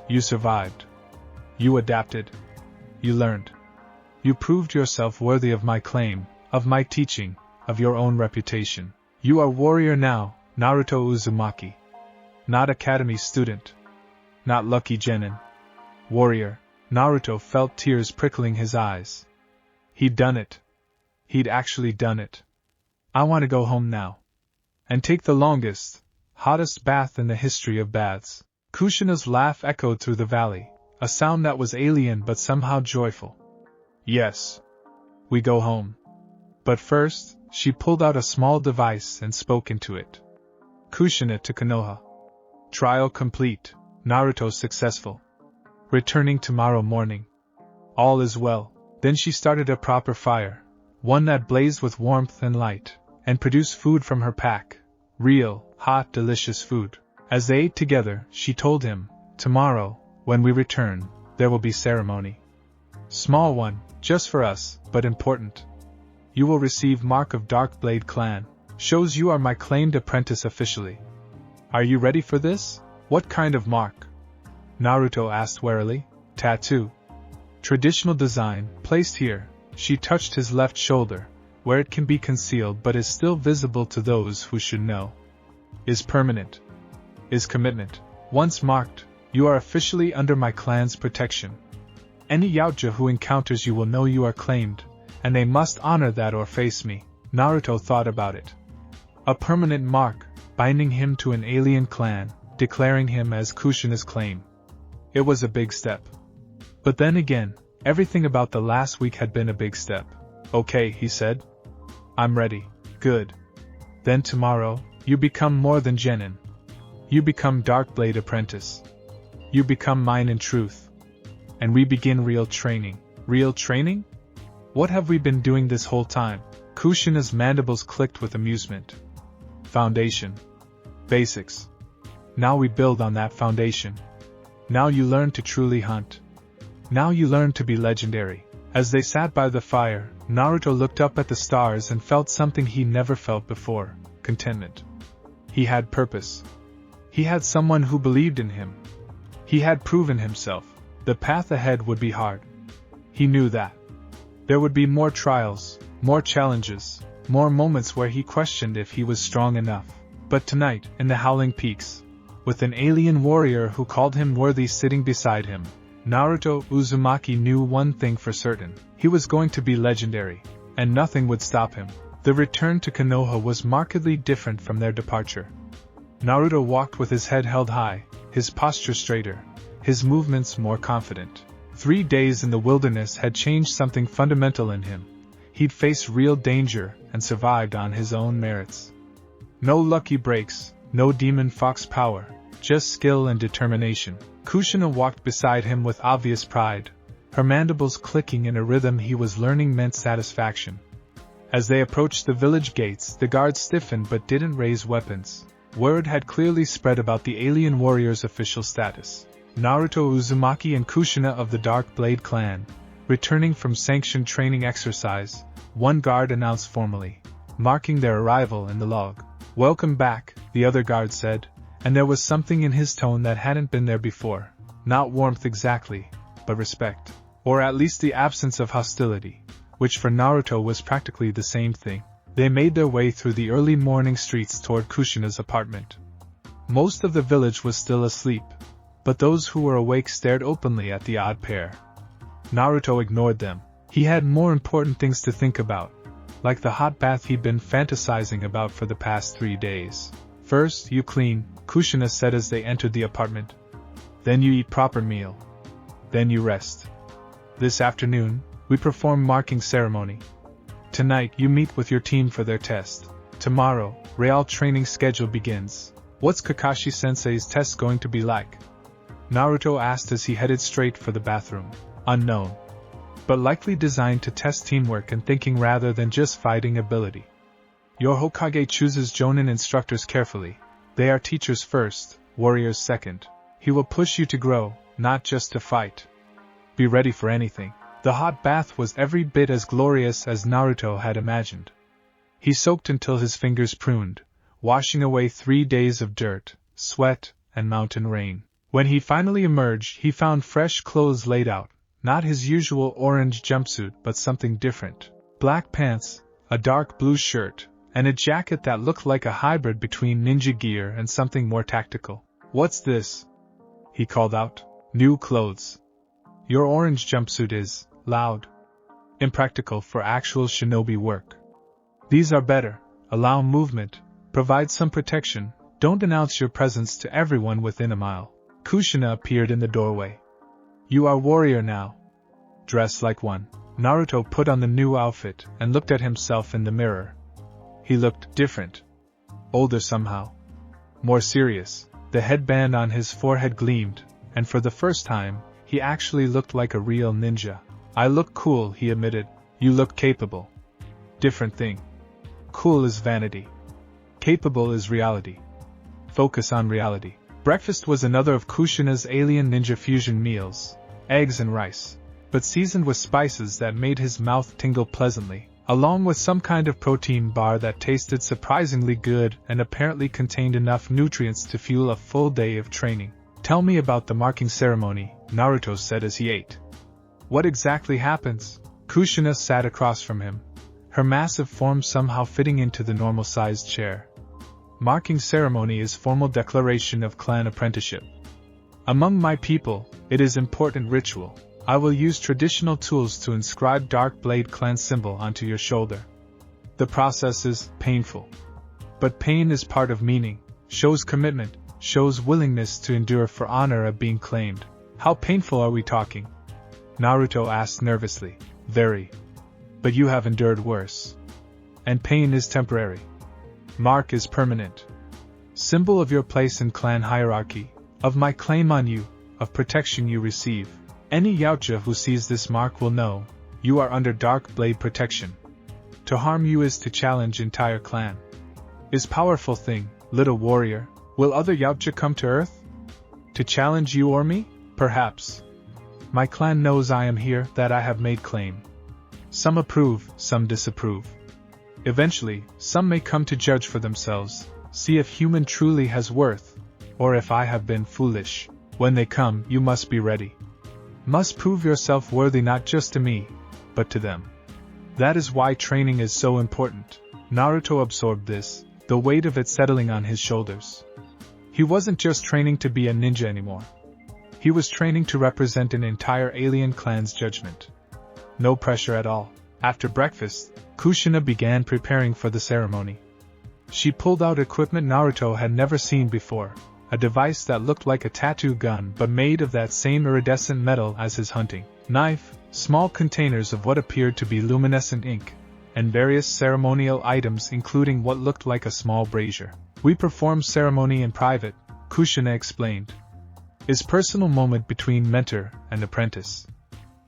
A: You survived. You adapted. You learned. You proved yourself worthy of my claim, of my teaching, of your own reputation. You are warrior now, Naruto Uzumaki. Not academy student. Not lucky genin. Warrior. Naruto felt tears prickling his eyes. He'd done it. He'd actually done it. I want to go home now. And take the longest, hottest bath in the history of baths. Kushina's laugh echoed through the valley, a sound that was alien but somehow joyful. Yes. We go home. But first, she pulled out a small device and spoke into it. Kushina to Konoha. Trial complete. Naruto successful. Returning tomorrow morning. All is well. Then she started a proper fire, one that blazed with warmth and light, and produced food from her pack. Real, hot, delicious food. As they ate together, she told him, tomorrow, when we return, there will be ceremony. Small one, just for us, but important. You will receive mark of Dark Blade Clan. Shows you are my claimed apprentice officially. Are you ready for this? What kind of mark? Naruto asked warily. Tattoo. Traditional design, placed here. She touched his left shoulder, where it can be concealed but is still visible to those who should know. Is permanent. Is commitment. Once marked, you are officially under my clan's protection. Any Yautja who encounters you will know you are claimed, and they must honor that or face me. Naruto thought about it. A permanent mark, binding him to an alien clan, declaring him as Kushina's claim. It was a big step. But then again, everything about the last week had been a big step. Okay, he said. I'm ready. Good. Then tomorrow, you become more than genin. You become Darkblade Apprentice. You become mine in truth. And we begin real training. Real training? What have we been doing this whole time? Kushina's mandibles clicked with amusement. Foundation. Basics. Now we build on that foundation. Now you learn to truly hunt. Now you learn to be legendary. As they sat by the fire, Naruto looked up at the stars and felt something he never felt before, contentment. He had purpose. He had someone who believed in him. He had proven himself. The path ahead would be hard. He knew that. There would be more trials, more challenges, more moments where he questioned if he was strong enough. But tonight, in the Howling Peaks, with an alien warrior who called him worthy sitting beside him, Naruto Uzumaki knew one thing for certain. He was going to be legendary, and nothing would stop him. The return to Konoha was markedly different from their departure. Naruto walked with his head held high, his posture straighter, his movements more confident. 3 days in the wilderness had changed something fundamental in him. He'd faced real danger and survived on his own merits. No lucky breaks, no demon fox power, just skill and determination. Kushina walked beside him with obvious pride, her mandibles clicking in a rhythm he was learning meant satisfaction. As they approached the village gates, the guards stiffened but didn't raise weapons. Word had clearly spread about the alien warrior's official status. Naruto Uzumaki and Kushina of the Dark Blade Clan, returning from sanctioned training exercise, one guard announced formally, marking their arrival in the log. Welcome back, the other guard said, and there was something in his tone that hadn't been there before. Not warmth exactly, but respect. Or at least the absence of hostility, which for Naruto was practically the same thing. They made their way through the early morning streets toward Kushina's apartment. Most of the village was still asleep, but those who were awake stared openly at the odd pair. Naruto ignored them. He had more important things to think about, like the hot bath he'd been fantasizing about for the past 3 days. First, you clean, Kushina said as they entered the apartment. Then you eat proper meal. Then you rest. This afternoon, we perform marking ceremony. Tonight you meet with your team for their test. Tomorrow, real training schedule begins. What's Kakashi-sensei's test going to be like? Naruto asked as he headed straight for the bathroom. Unknown. But likely designed to test teamwork and thinking rather than just fighting ability. Your Hokage chooses Jonin instructors carefully. They are teachers first, warriors second. He will push you to grow, not just to fight. Be ready for anything. The hot bath was every bit as glorious as Naruto had imagined. He soaked until his fingers pruned, washing away 3 days of dirt, sweat, and mountain rain. When he finally emerged, he found fresh clothes laid out, not his usual orange jumpsuit but something different. Black pants, a dark blue shirt, and a jacket that looked like a hybrid between ninja gear and something more tactical. What's this? He called out. New clothes. Your orange jumpsuit is loud. Impractical for actual shinobi work. These are better. Allow movement, provide some protection, don't announce your presence to everyone within a mile. Kushina appeared in the doorway. You are warrior now. Dress like one. Naruto put on the new outfit and looked at himself in the mirror. He looked different. Older somehow. More serious. The headband on his forehead gleamed, and for the first time, he actually looked like a real ninja. I look cool, he admitted. You look capable. Different thing. Cool is vanity. Capable is reality. Focus on reality. Breakfast was another of Kushina's alien ninja fusion meals, eggs and rice, but seasoned with spices that made his mouth tingle pleasantly, along with some kind of protein bar that tasted surprisingly good and apparently contained enough nutrients to fuel a full day of training. Tell me about the marking ceremony, Naruto said as he ate. What exactly happens? Kushina sat across from him, her massive form somehow fitting into the normal-sized chair. Marking ceremony is formal declaration of clan apprenticeship. Among my people, it is important ritual. I will use traditional tools to inscribe Dark Blade clan symbol onto your shoulder. The process is painful. But pain is part of meaning, shows commitment, shows willingness to endure for honor of being claimed. How painful are we talking? Naruto asked nervously. Very. But you have endured worse. And pain is temporary. Mark is permanent. Symbol of your place in clan hierarchy, of my claim on you, of protection you receive. Any Yautja who sees this mark will know, you are under Dark Blade protection. To harm you is to challenge entire clan. Is powerful thing, little warrior. Will other Yautja come to earth? To challenge you or me? Perhaps. My clan knows I am here, that I have made claim. Some approve, some disapprove. Eventually, some may come to judge for themselves, see if human truly has worth, or if I have been foolish. When they come, you must be ready. Must prove yourself worthy not just to me, but to them. That is why training is so important. Naruto absorbed this, the weight of it settling on his shoulders. He wasn't just training to be a ninja anymore. He was training to represent an entire alien clan's judgment. No pressure at all. After breakfast, Kushina began preparing for the ceremony. She pulled out equipment Naruto had never seen before, a device that looked like a tattoo gun but made of that same iridescent metal as his hunting knife, small containers of what appeared to be luminescent ink, and various ceremonial items including what looked like a small brazier. We perform ceremony in private, Kushina explained. Is personal moment between mentor and apprentice.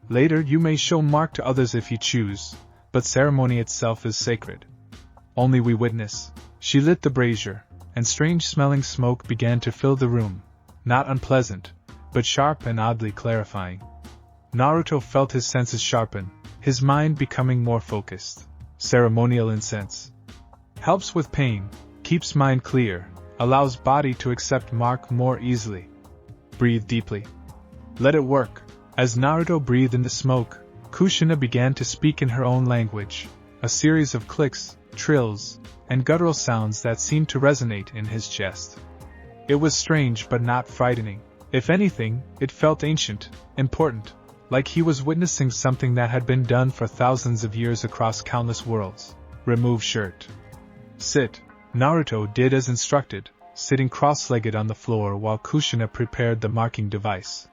A: Later you may show mark to others if you choose, but ceremony itself is sacred. Only we witness. She lit the brazier, and strange-smelling smoke began to fill the room, not unpleasant, but sharp and oddly clarifying. Naruto felt his senses sharpen, his mind becoming more focused. Ceremonial incense helps with pain, keeps mind clear, allows body to accept mark more easily. Breathe deeply. Let it work. As Naruto breathed in the smoke, Kushina began to speak in her own language, a series of clicks, trills, and guttural sounds that seemed to resonate in his chest. It was strange but not frightening. If anything, it felt ancient, important, like he was witnessing something that had been done for thousands of years across countless worlds. Remove shirt. Sit. Naruto did as instructed, sitting cross-legged on the floor while Kushina prepared the marking device.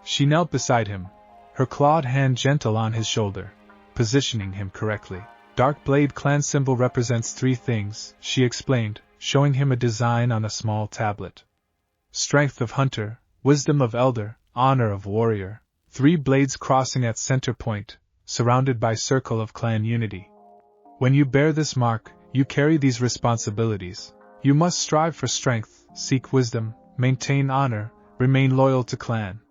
A: She knelt beside him, her clawed hand gentle on his shoulder, positioning him correctly. Dark Blade clan symbol represents 3 things, she explained, showing him a design on a small tablet. Strength of hunter, wisdom of elder, honor of warrior. 3 blades crossing at center point, surrounded by circle of clan unity. When you bear this mark, you carry these responsibilities. You must strive for strength, seek wisdom, maintain honor, remain loyal to clan.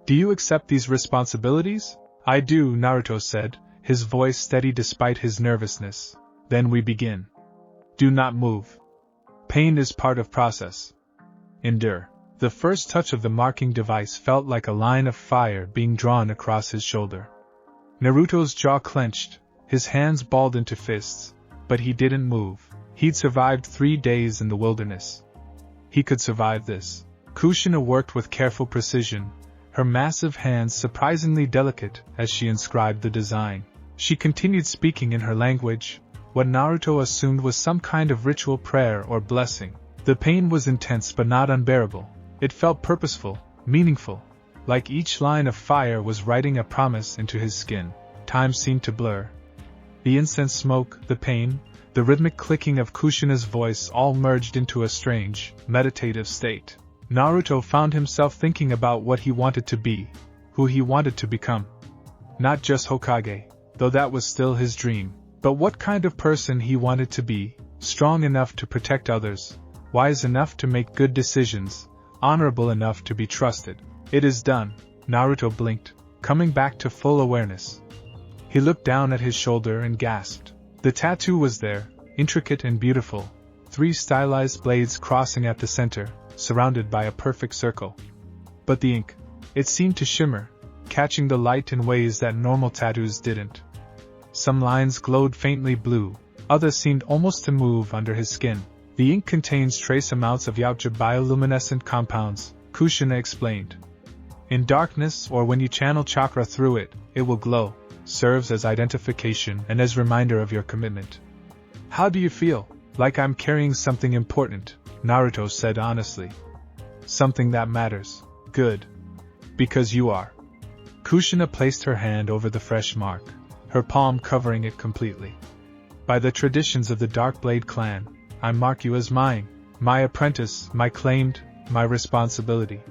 A: Do you accept these responsibilities? I do, Naruto said, his voice steady despite his nervousness. Then we begin. Do not move. Pain is part of process. Endure. The first touch of the marking device felt like a line of fire being drawn across his shoulder. Naruto's jaw clenched, his hands balled into fists, but he didn't move. He'd survived 3 days in the wilderness. He could survive this. Kushina worked with careful precision, her massive hands surprisingly delicate as she inscribed the design. She continued speaking in her language, what Naruto assumed was some kind of ritual prayer or blessing. The pain was intense but not unbearable. It felt purposeful, meaningful, like each line of fire was writing a promise into his skin. Time seemed to blur. The incense smoke, the pain, the rhythmic clicking of Kushina's voice all merged into a strange, meditative state. Naruto found himself thinking about what he wanted to be, who he wanted to become. Not just Hokage, though that was still his dream, but what kind of person he wanted to be, strong enough to protect others, wise enough to make good decisions, honorable enough to be trusted. It is done, Naruto blinked, coming back to full awareness. He looked down at his shoulder and gasped. The tattoo was there, intricate and beautiful, 3 stylized blades crossing at the center, surrounded by a perfect circle. But the ink, it seemed to shimmer, catching the light in ways that normal tattoos didn't. Some lines glowed faintly blue, others seemed almost to move under his skin. The ink contains trace amounts of Yautja bioluminescent compounds, Kushina explained. In darkness or when you channel chakra through it, it will glow, serves as identification and as reminder of your commitment. How do you feel? Like I'm carrying something important, Naruto said honestly. Something that matters. Good. Because you are. Kushina placed her hand over the fresh mark, her palm covering it completely. By the traditions of the Dark Blade clan, I mark you as mine, my apprentice, my claimed, my responsibility.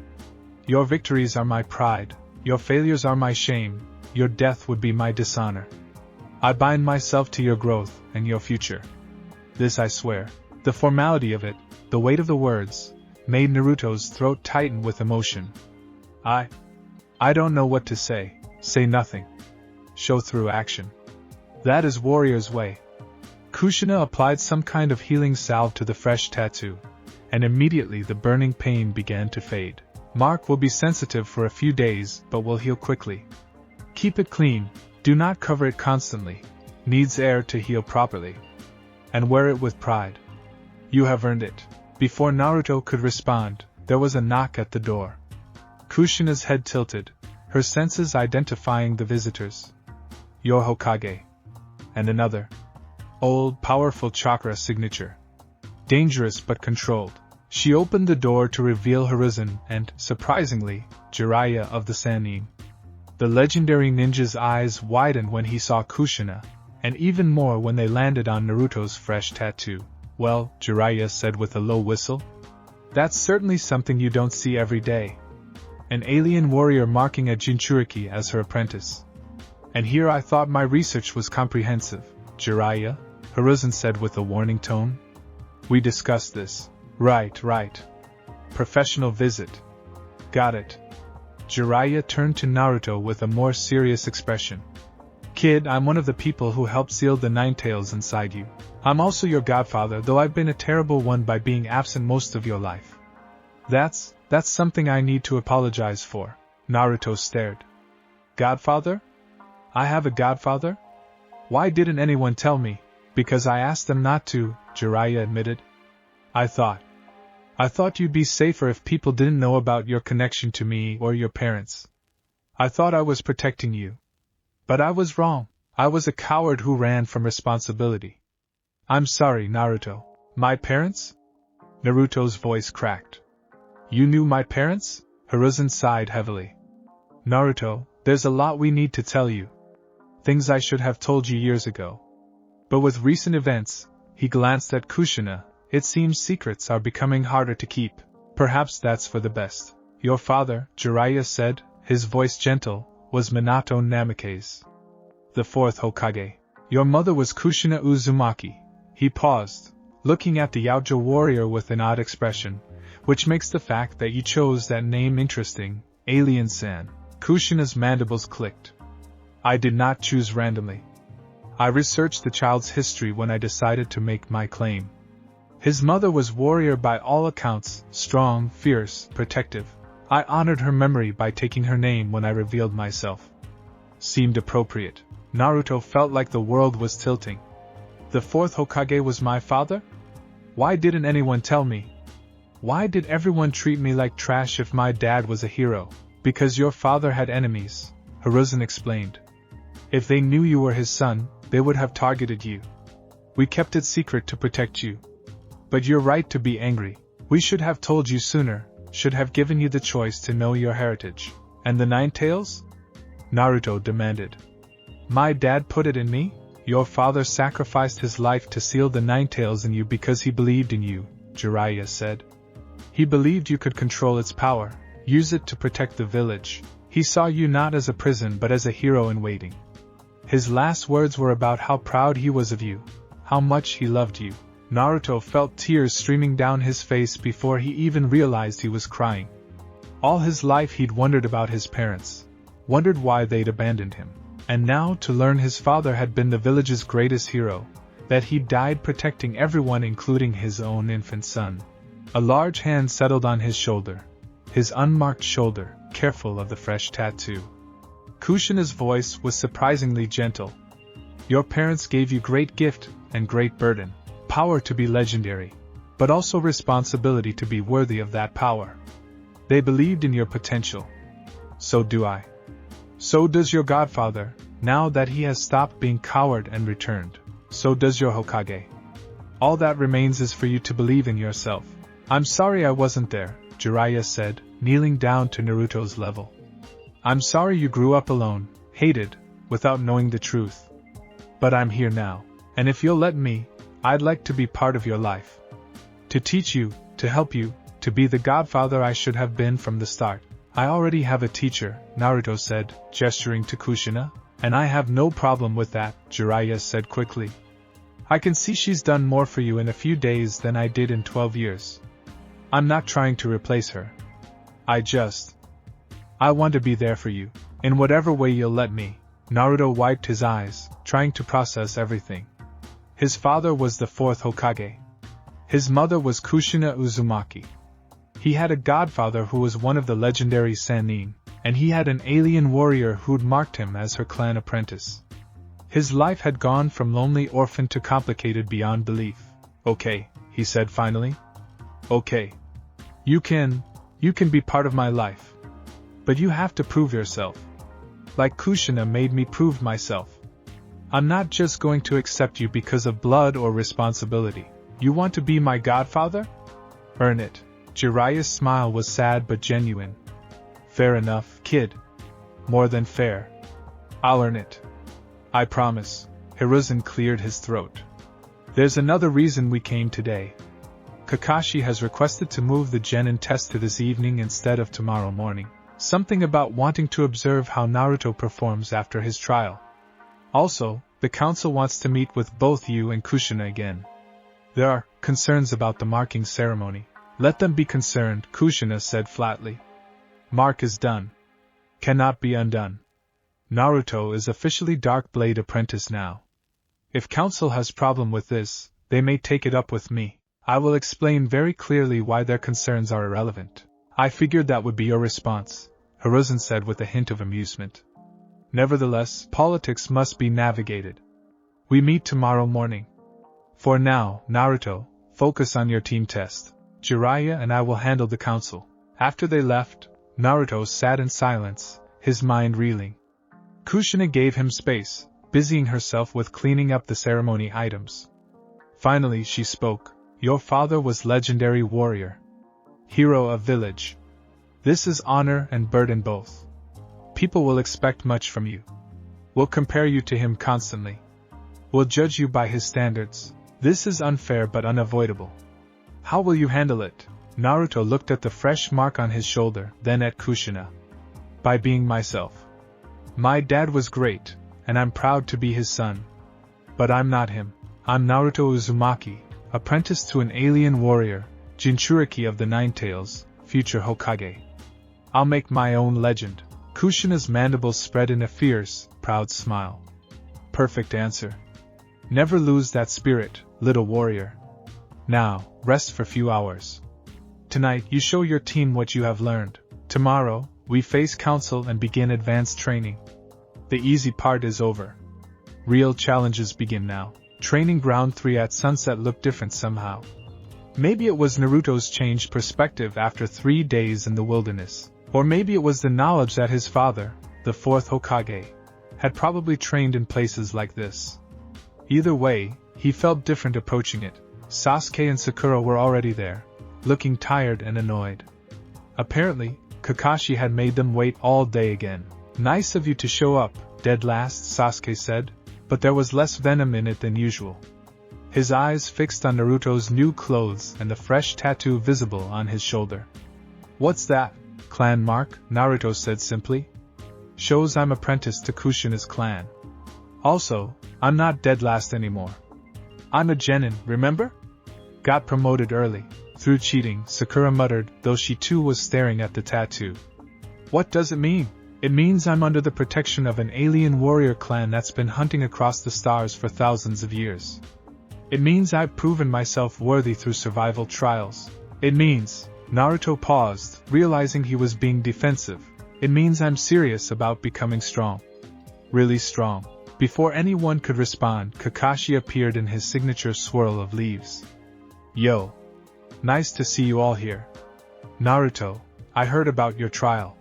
A: Your victories are my pride, your failures are my shame, your death would be my dishonor. I bind myself to your growth and your future. This I swear. The formality of it, the weight of the words, made Naruto's throat tighten with emotion. I don't know what to say. Say nothing. Show through action. That is warrior's way. Kushina applied some kind of healing salve to the fresh tattoo, and immediately the burning pain began to fade. Mark will be sensitive for a few days, but will heal quickly. Keep it clean, do not cover it constantly. Needs air to heal properly. And wear it with pride. You have earned it. Before Naruto could respond, there was a knock at the door. Kushina's head tilted, her senses identifying the visitors. Your Hokage. And another. Old, powerful chakra signature. Dangerous but controlled. She opened the door to reveal Hiruzen and, surprisingly, Jiraiya of the Sannin. The legendary ninja's eyes widened when he saw Kushina, and even more when they landed on Naruto's fresh tattoo. Well, Jiraiya said with a low whistle. That's certainly something you don't see every day. An alien warrior marking a Jinchuriki as her apprentice. And here I thought my research was comprehensive, Jiraiya, Hiruzen said with a warning tone. We discussed this. Right. Professional visit. Got it. Jiraiya turned to Naruto with a more serious expression. Kid, I'm one of the people who helped seal the 9 tails inside you. I'm also your godfather, though I've been a terrible one by being absent most of your life. That's something I need to apologize for. Naruto stared. Godfather? I have a godfather? Why didn't anyone tell me? Because I asked them not to, Jiraiya admitted. I thought you'd be safer if people didn't know about your connection to me or your parents. I thought I was protecting you. But I was wrong. I was a coward who ran from responsibility. I'm sorry, Naruto. My parents? Naruto's voice cracked. You knew my parents? Hiruzen sighed heavily. Naruto, there's a lot we need to tell you. Things I should have told you years ago. But with recent events, he glanced at Kushina, it seems secrets are becoming harder to keep. Perhaps that's for the best. Your father, Jiraiya said, his voice gentle, was Minato Namikaze, the fourth Hokage. Your mother was Kushina Uzumaki. He paused, looking at the Yaoja warrior with an odd expression, which makes the fact that you chose that name interesting. Alien-san. Kushina's mandibles clicked. I did not choose randomly. I researched the child's history when I decided to make my claim. His mother was warrior by all accounts, strong, fierce, protective. I honored her memory by taking her name when I revealed myself. Seemed appropriate. Naruto felt like the world was tilting. The fourth Hokage was my father? Why didn't anyone tell me? Why did everyone treat me like trash if my dad was a hero? Because your father had enemies, Hiruzen explained. If they knew you were his son, they would have targeted you. We kept it secret to protect you. But you're right to be angry. We should have told you sooner, should have given you the choice to know your heritage. And the Nine Tails? Naruto demanded. My dad put it in me? Your father sacrificed his life to seal the Nine Tails in you because he believed in you, Jiraiya said. He believed you could control its power, use it to protect the village. He saw you not as a prison but as a hero in waiting. His last words were about how proud he was of you, how much he loved you. Naruto felt tears streaming down his face before he even realized he was crying. All his life he'd wondered about his parents, wondered why they'd abandoned him. And now to learn his father had been the village's greatest hero, that he died protecting everyone including his own infant son. A large hand settled on his shoulder, his unmarked shoulder, careful of the fresh tattoo. Kushina's voice was surprisingly gentle. Your parents gave you great gift and great burden, power to be legendary, but also responsibility to be worthy of that power. They believed in your potential. So do I. So does your godfather, now that he has stopped being coward and returned. So does your Hokage. All that remains is for you to believe in yourself. I'm sorry I wasn't there, Jiraiya said, kneeling down to Naruto's level. I'm sorry you grew up alone, hated, without knowing the truth. But I'm here now, and if you'll let me, I'd like to be part of your life. To teach you, to help you, to be the godfather I should have been from the start. I already have a teacher, Naruto said, gesturing to Kushina, and I have no problem with that, Jiraiya said quickly. I can see she's done more for you in a few days than I did in 12 years. I'm not trying to replace her. I want to be there for you, in whatever way you'll let me. Naruto wiped his eyes, trying to process everything. His father was the fourth Hokage. His mother was Kushina Uzumaki. He had a godfather who was one of the legendary Sannin, and he had an alien warrior who'd marked him as her clan apprentice. His life had gone from lonely orphan to complicated beyond belief. Okay, he said finally. Okay. You can be part of my life. But you have to prove yourself. Like Kushina made me prove myself. I'm not just going to accept you because of blood or responsibility. You want to be my godfather? Earn it. Jiraiya's smile was sad but genuine. Fair enough, kid. More than fair. I'll earn it. I promise. Hiruzen cleared his throat. There's another reason we came today. Kakashi has requested to move the Jonin test to this evening instead of tomorrow morning. Something about wanting to observe how Naruto performs after his trial. Also, the council wants to meet with both you and Kushina again. There are concerns about the marking ceremony. Let them be concerned, Kushina said flatly. Mark is done. Cannot be undone. Naruto is officially Dark Blade apprentice now. If council has problem with this, they may take it up with me. I will explain very clearly why their concerns are irrelevant. I figured that would be your response, Hiruzen said with a hint of amusement. Nevertheless, politics must be navigated. We meet tomorrow morning. For now, Naruto, focus on your team test. Jiraiya and I will handle the council. After they left, Naruto sat in silence, his mind reeling. Kushina gave him space, busying herself with cleaning up the ceremony items. Finally she spoke. Your father was legendary warrior. Hero of village. This is honor and burden both. People will expect much from you. Will compare you to him constantly. will judge you by his standards. This is unfair but unavoidable. How will you handle it? Naruto looked at the fresh mark on his shoulder, then at Kushina. By being myself. My dad was great, and I'm proud to be his son. But I'm not him. I'm Naruto Uzumaki, apprentice to an alien warrior, Jinchuriki of the Nine Tails, future Hokage. I'll make my own legend. Kushina's mandibles spread in a fierce, proud smile. Perfect answer. Never lose that spirit, little warrior. Now, rest for a few hours. Tonight you show your team what you have learned. Tomorrow, we face council and begin advanced training. The easy part is over. Real challenges begin now. Training Ground 3 at sunset looked different somehow. Maybe it was Naruto's changed perspective after 3 days in the wilderness. Or maybe it was the knowledge that his father, the fourth Hokage, had probably trained in places like this. Either way, he felt different approaching it. Sasuke and Sakura were already there, looking tired and annoyed. Apparently, Kakashi had made them wait all day again. Nice of you to show up, dead last, Sasuke said, but there was less venom in it than usual. His eyes fixed on Naruto's new clothes and the fresh tattoo visible on his shoulder. What's that? Clan mark, Naruto said simply. Shows I'm apprentice to Kushina's clan. Also, I'm not dead last anymore. I'm a genin, remember? Got promoted early. Through cheating, Sakura muttered, though she too was staring at the tattoo. What does it mean? It means I'm under the protection of an alien warrior clan that's been hunting across the stars for thousands of years. It means I've proven myself worthy through survival trials. It means... Naruto paused, realizing he was being defensive. It means I'm serious about becoming strong. Really strong. Before anyone could respond, Kakashi appeared in his signature swirl of leaves. Yo. Nice to see you all here. Naruto, I heard about your trial.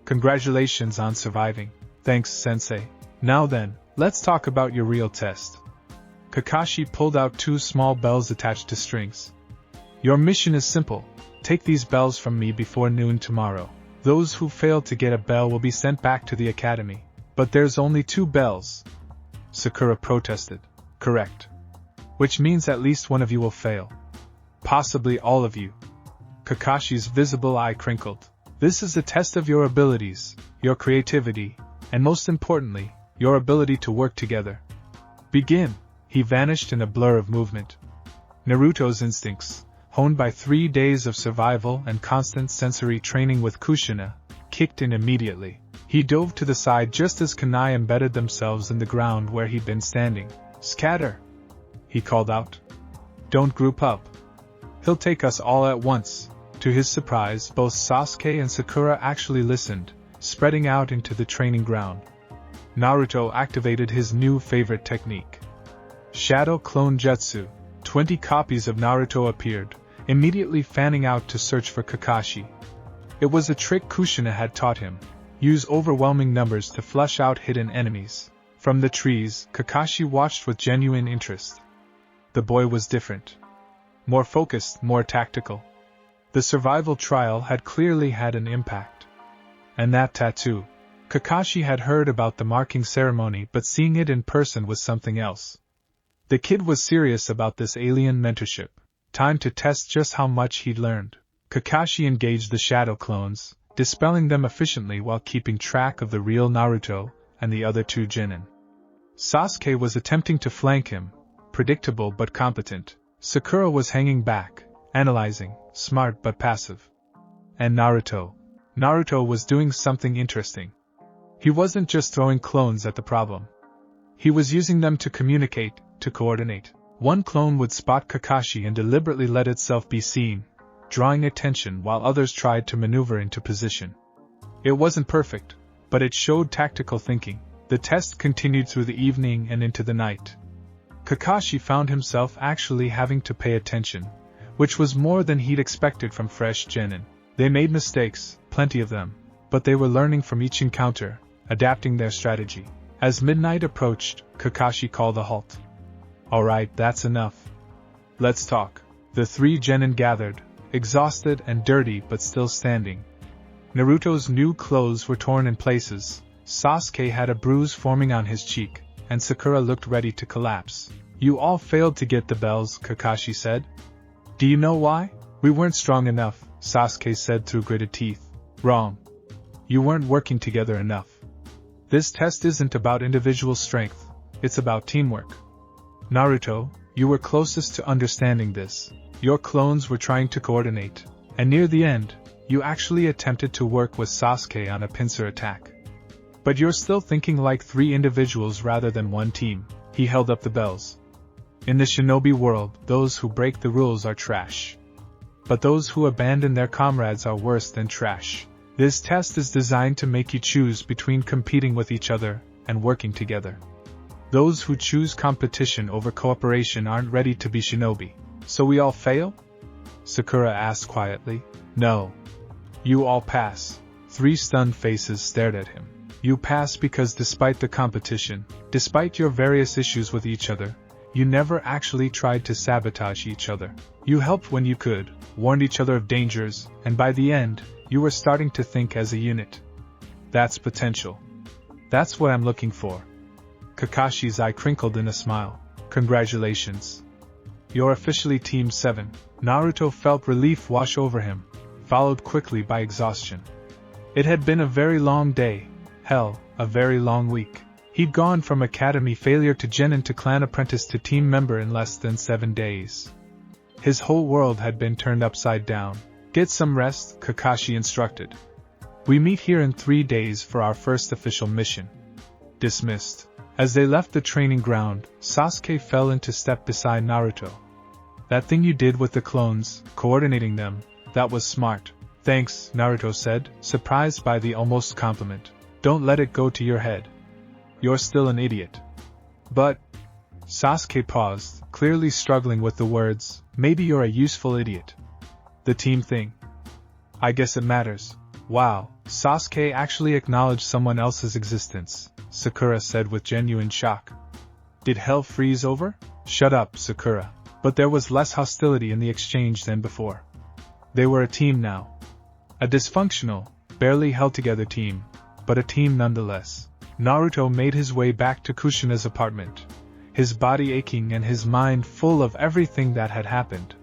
A: Congratulations on surviving. Thanks, sensei. Now then, let's talk about your real test. Kakashi pulled out 2 small bells attached to strings. Your mission is simple. Take these bells from me before noon tomorrow. Those who fail to get a bell will be sent back to the academy. But there's only 2 bells. Sakura protested. Correct. Which means at least one of you will fail. Possibly all of you. Kakashi's visible eye crinkled. This is a test of your abilities, your creativity, and most importantly, your ability to work together. Begin. He vanished in a blur of movement. Naruto's instincts, honed by 3 days of survival and constant sensory training with Kushina, kicked in immediately. He dove to the side just as kunai embedded themselves in the ground where he'd been standing. Scatter! He called out. Don't group up. He'll take us all at once. To his surprise, both Sasuke and Sakura actually listened, spreading out into the training ground. Naruto activated his new favorite technique. Shadow Clone Jutsu. 20 copies of Naruto appeared, immediately fanning out to search for Kakashi. It was a trick Kushina had taught him. Use overwhelming numbers to flush out hidden enemies. From the trees, Kakashi watched with genuine interest. The boy was different. More focused, more tactical. The survival trial had clearly had an impact. And that tattoo. Kakashi had heard about the marking ceremony, but seeing it in person was something else. The kid was serious about this alien mentorship. Time to test just how much he'd learned. Kakashi engaged the shadow clones, dispelling them efficiently while keeping track of the real Naruto and the other 2 genin. Sasuke was attempting to flank him, predictable but competent. Sakura was hanging back, analyzing, smart but passive. And Naruto. Naruto was doing something interesting. He wasn't just throwing clones at the problem. He was using them to communicate, to coordinate. One clone would spot Kakashi and deliberately let itself be seen, drawing attention while others tried to maneuver into position. It wasn't perfect, but it showed tactical thinking. The test continued through the evening and into the night. Kakashi found himself actually having to pay attention, which was more than he'd expected from fresh genin. They made mistakes, plenty of them, but they were learning from each encounter, adapting their strategy. As midnight approached, Kakashi called a halt. Alright, that's enough. Let's talk. The 3 genin gathered, exhausted and dirty but still standing. Naruto's new clothes were torn in places, Sasuke had a bruise forming on his cheek, and Sakura looked ready to collapse. You all failed to get the bells, Kakashi said. Do you know why? We weren't strong enough, Sasuke said through gritted teeth. Wrong. You weren't working together enough. This test isn't about individual strength, it's about teamwork. Naruto, you were closest to understanding this. Your clones were trying to coordinate, and near the end, you actually attempted to work with Sasuke on a pincer attack. But you're still thinking like 3 individuals rather than one team. He held up the bells. In the shinobi world, those who break the rules are trash. But those who abandon their comrades are worse than trash. This test is designed to make you choose between competing with each other and working together. Those who choose competition over cooperation aren't ready to be shinobi. So we all fail? Sakura asked quietly. No. You all pass. 3 stunned faces stared at him. You pass because despite the competition, despite your various issues with each other, you never actually tried to sabotage each other. You helped when you could, warned each other of dangers, and by the end, you were starting to think as a unit. That's potential. That's what I'm looking for. Kakashi's eye crinkled in a smile. Congratulations. You're officially Team 7. Naruto felt relief wash over him, followed quickly by exhaustion. It had been a very long day, hell, a very long week. He'd gone from academy failure to Jonin to clan apprentice to team member in less than 7 days. His whole world had been turned upside down. Get some rest, Kakashi instructed. We meet here in 3 days for our first official mission. Dismissed. As they left the training ground, Sasuke fell into step beside Naruto. That thing you did with the clones, coordinating them, that was smart. Thanks, Naruto said, surprised by the almost compliment. Don't let it go to your head. You're still an idiot. But... Sasuke paused, clearly struggling with the words, maybe you're a useful idiot. The team thing. I guess it matters. Wow, Sasuke actually acknowledged someone else's existence, Sakura said with genuine shock. Did hell freeze over? Shut up, Sakura. But there was less hostility in the exchange than before. They were a team now. A dysfunctional, barely held together team, but a team nonetheless. Naruto made his way back to Kushina's apartment, his body aching and his mind full of everything that had happened.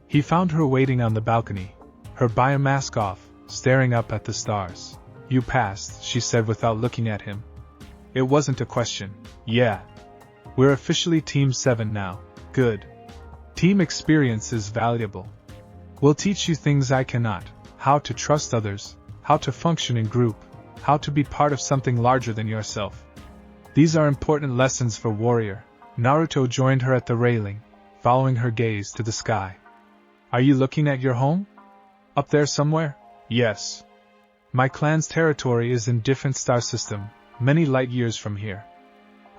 A: He found her waiting on the balcony, her biomask off, staring up at the stars. You passed, she said without looking at him. It wasn't a question. Yeah. We're officially Team 7 now. Good. Team experience is valuable. We'll teach you things I cannot, how to trust others, how to function in group, how to be part of something larger than yourself. These are important lessons for warrior. Naruto joined her at the railing, following her gaze to the sky. Are you looking at your home? Up there somewhere? Yes. My clan's territory is in different star system, many light years from here.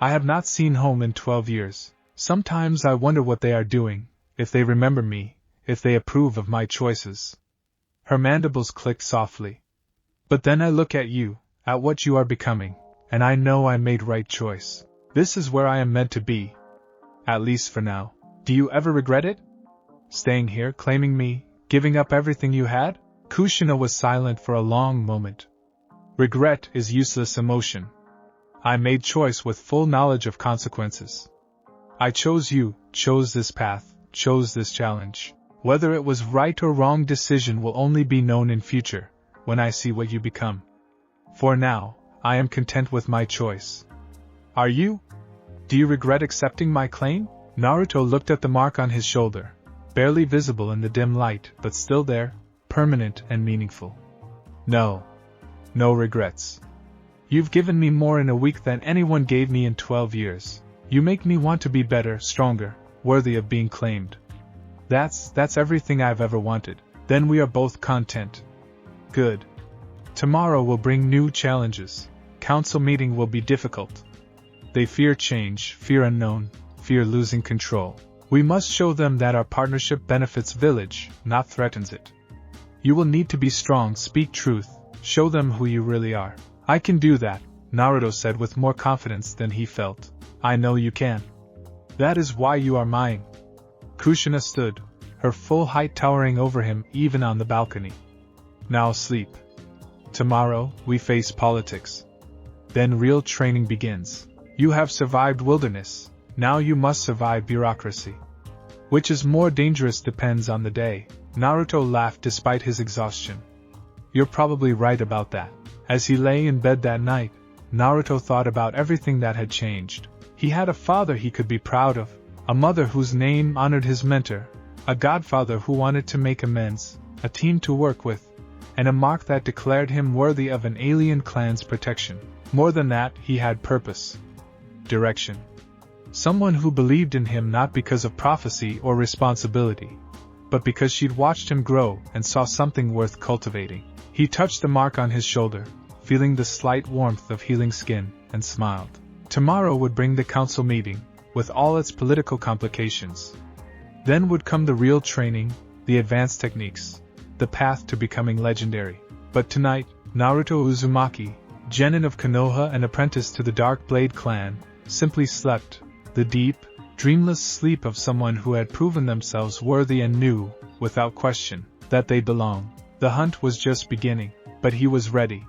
A: I have not seen home in 12 years. Sometimes I wonder what they are doing, if they remember me, if they approve of my choices. Her mandibles clicked softly. But then I look at you, at what you are becoming, and I know I made right choice. This is where I am meant to be. At least for now. Do you ever regret it? Staying here, claiming me, giving up everything you had? Kushina was silent for a long moment. Regret is useless emotion. I made choice with full knowledge of consequences. I chose you, chose this path, chose this challenge. Whether it was right or wrong decision will only be known in future, when I see what you become. For now, I am content with my choice. Are you? Do you regret accepting my claim? Naruto looked at the mark on his shoulder, barely visible in the dim light, but still there, permanent and meaningful. No. No regrets. You've given me more in a week than anyone gave me in 12 years. You make me want to be better, stronger, worthy of being claimed. That's everything I've ever wanted. Then we are both content. Good. Tomorrow will bring new challenges. Council meeting will be difficult. They fear change, fear unknown, fear losing control. We must show them that our partnership benefits village, not threatens it. You will need to be strong, speak truth, show them who you really are. I can do that, Naruto said with more confidence than he felt. I know you can. That is why you are mine. Kushina stood, her full height towering over him even on the balcony. Now sleep. Tomorrow, we face politics. Then real training begins. You have survived wilderness, now you must survive bureaucracy. Which is more dangerous depends on the day. Naruto laughed despite his exhaustion. You're probably right about that. As he lay in bed that night, Naruto thought about everything that had changed. He had a father he could be proud of, a mother whose name honored his mentor, a godfather who wanted to make amends, a team to work with, and a mark that declared him worthy of an alien clan's protection. More than that, he had purpose. Direction. Someone who believed in him not because of prophecy or responsibility, but because she'd watched him grow and saw something worth cultivating. He touched the mark on his shoulder, feeling the slight warmth of healing skin, and smiled. Tomorrow would bring the council meeting, with all its political complications. Then would come the real training, the advanced techniques, the path to becoming legendary. But tonight, Naruto Uzumaki, genin of Konoha and apprentice to the Dark Blade clan, simply slept, the deep, dreamless sleep of someone who had proven themselves worthy and knew, without question, that they belong. The hunt was just beginning, but he was ready.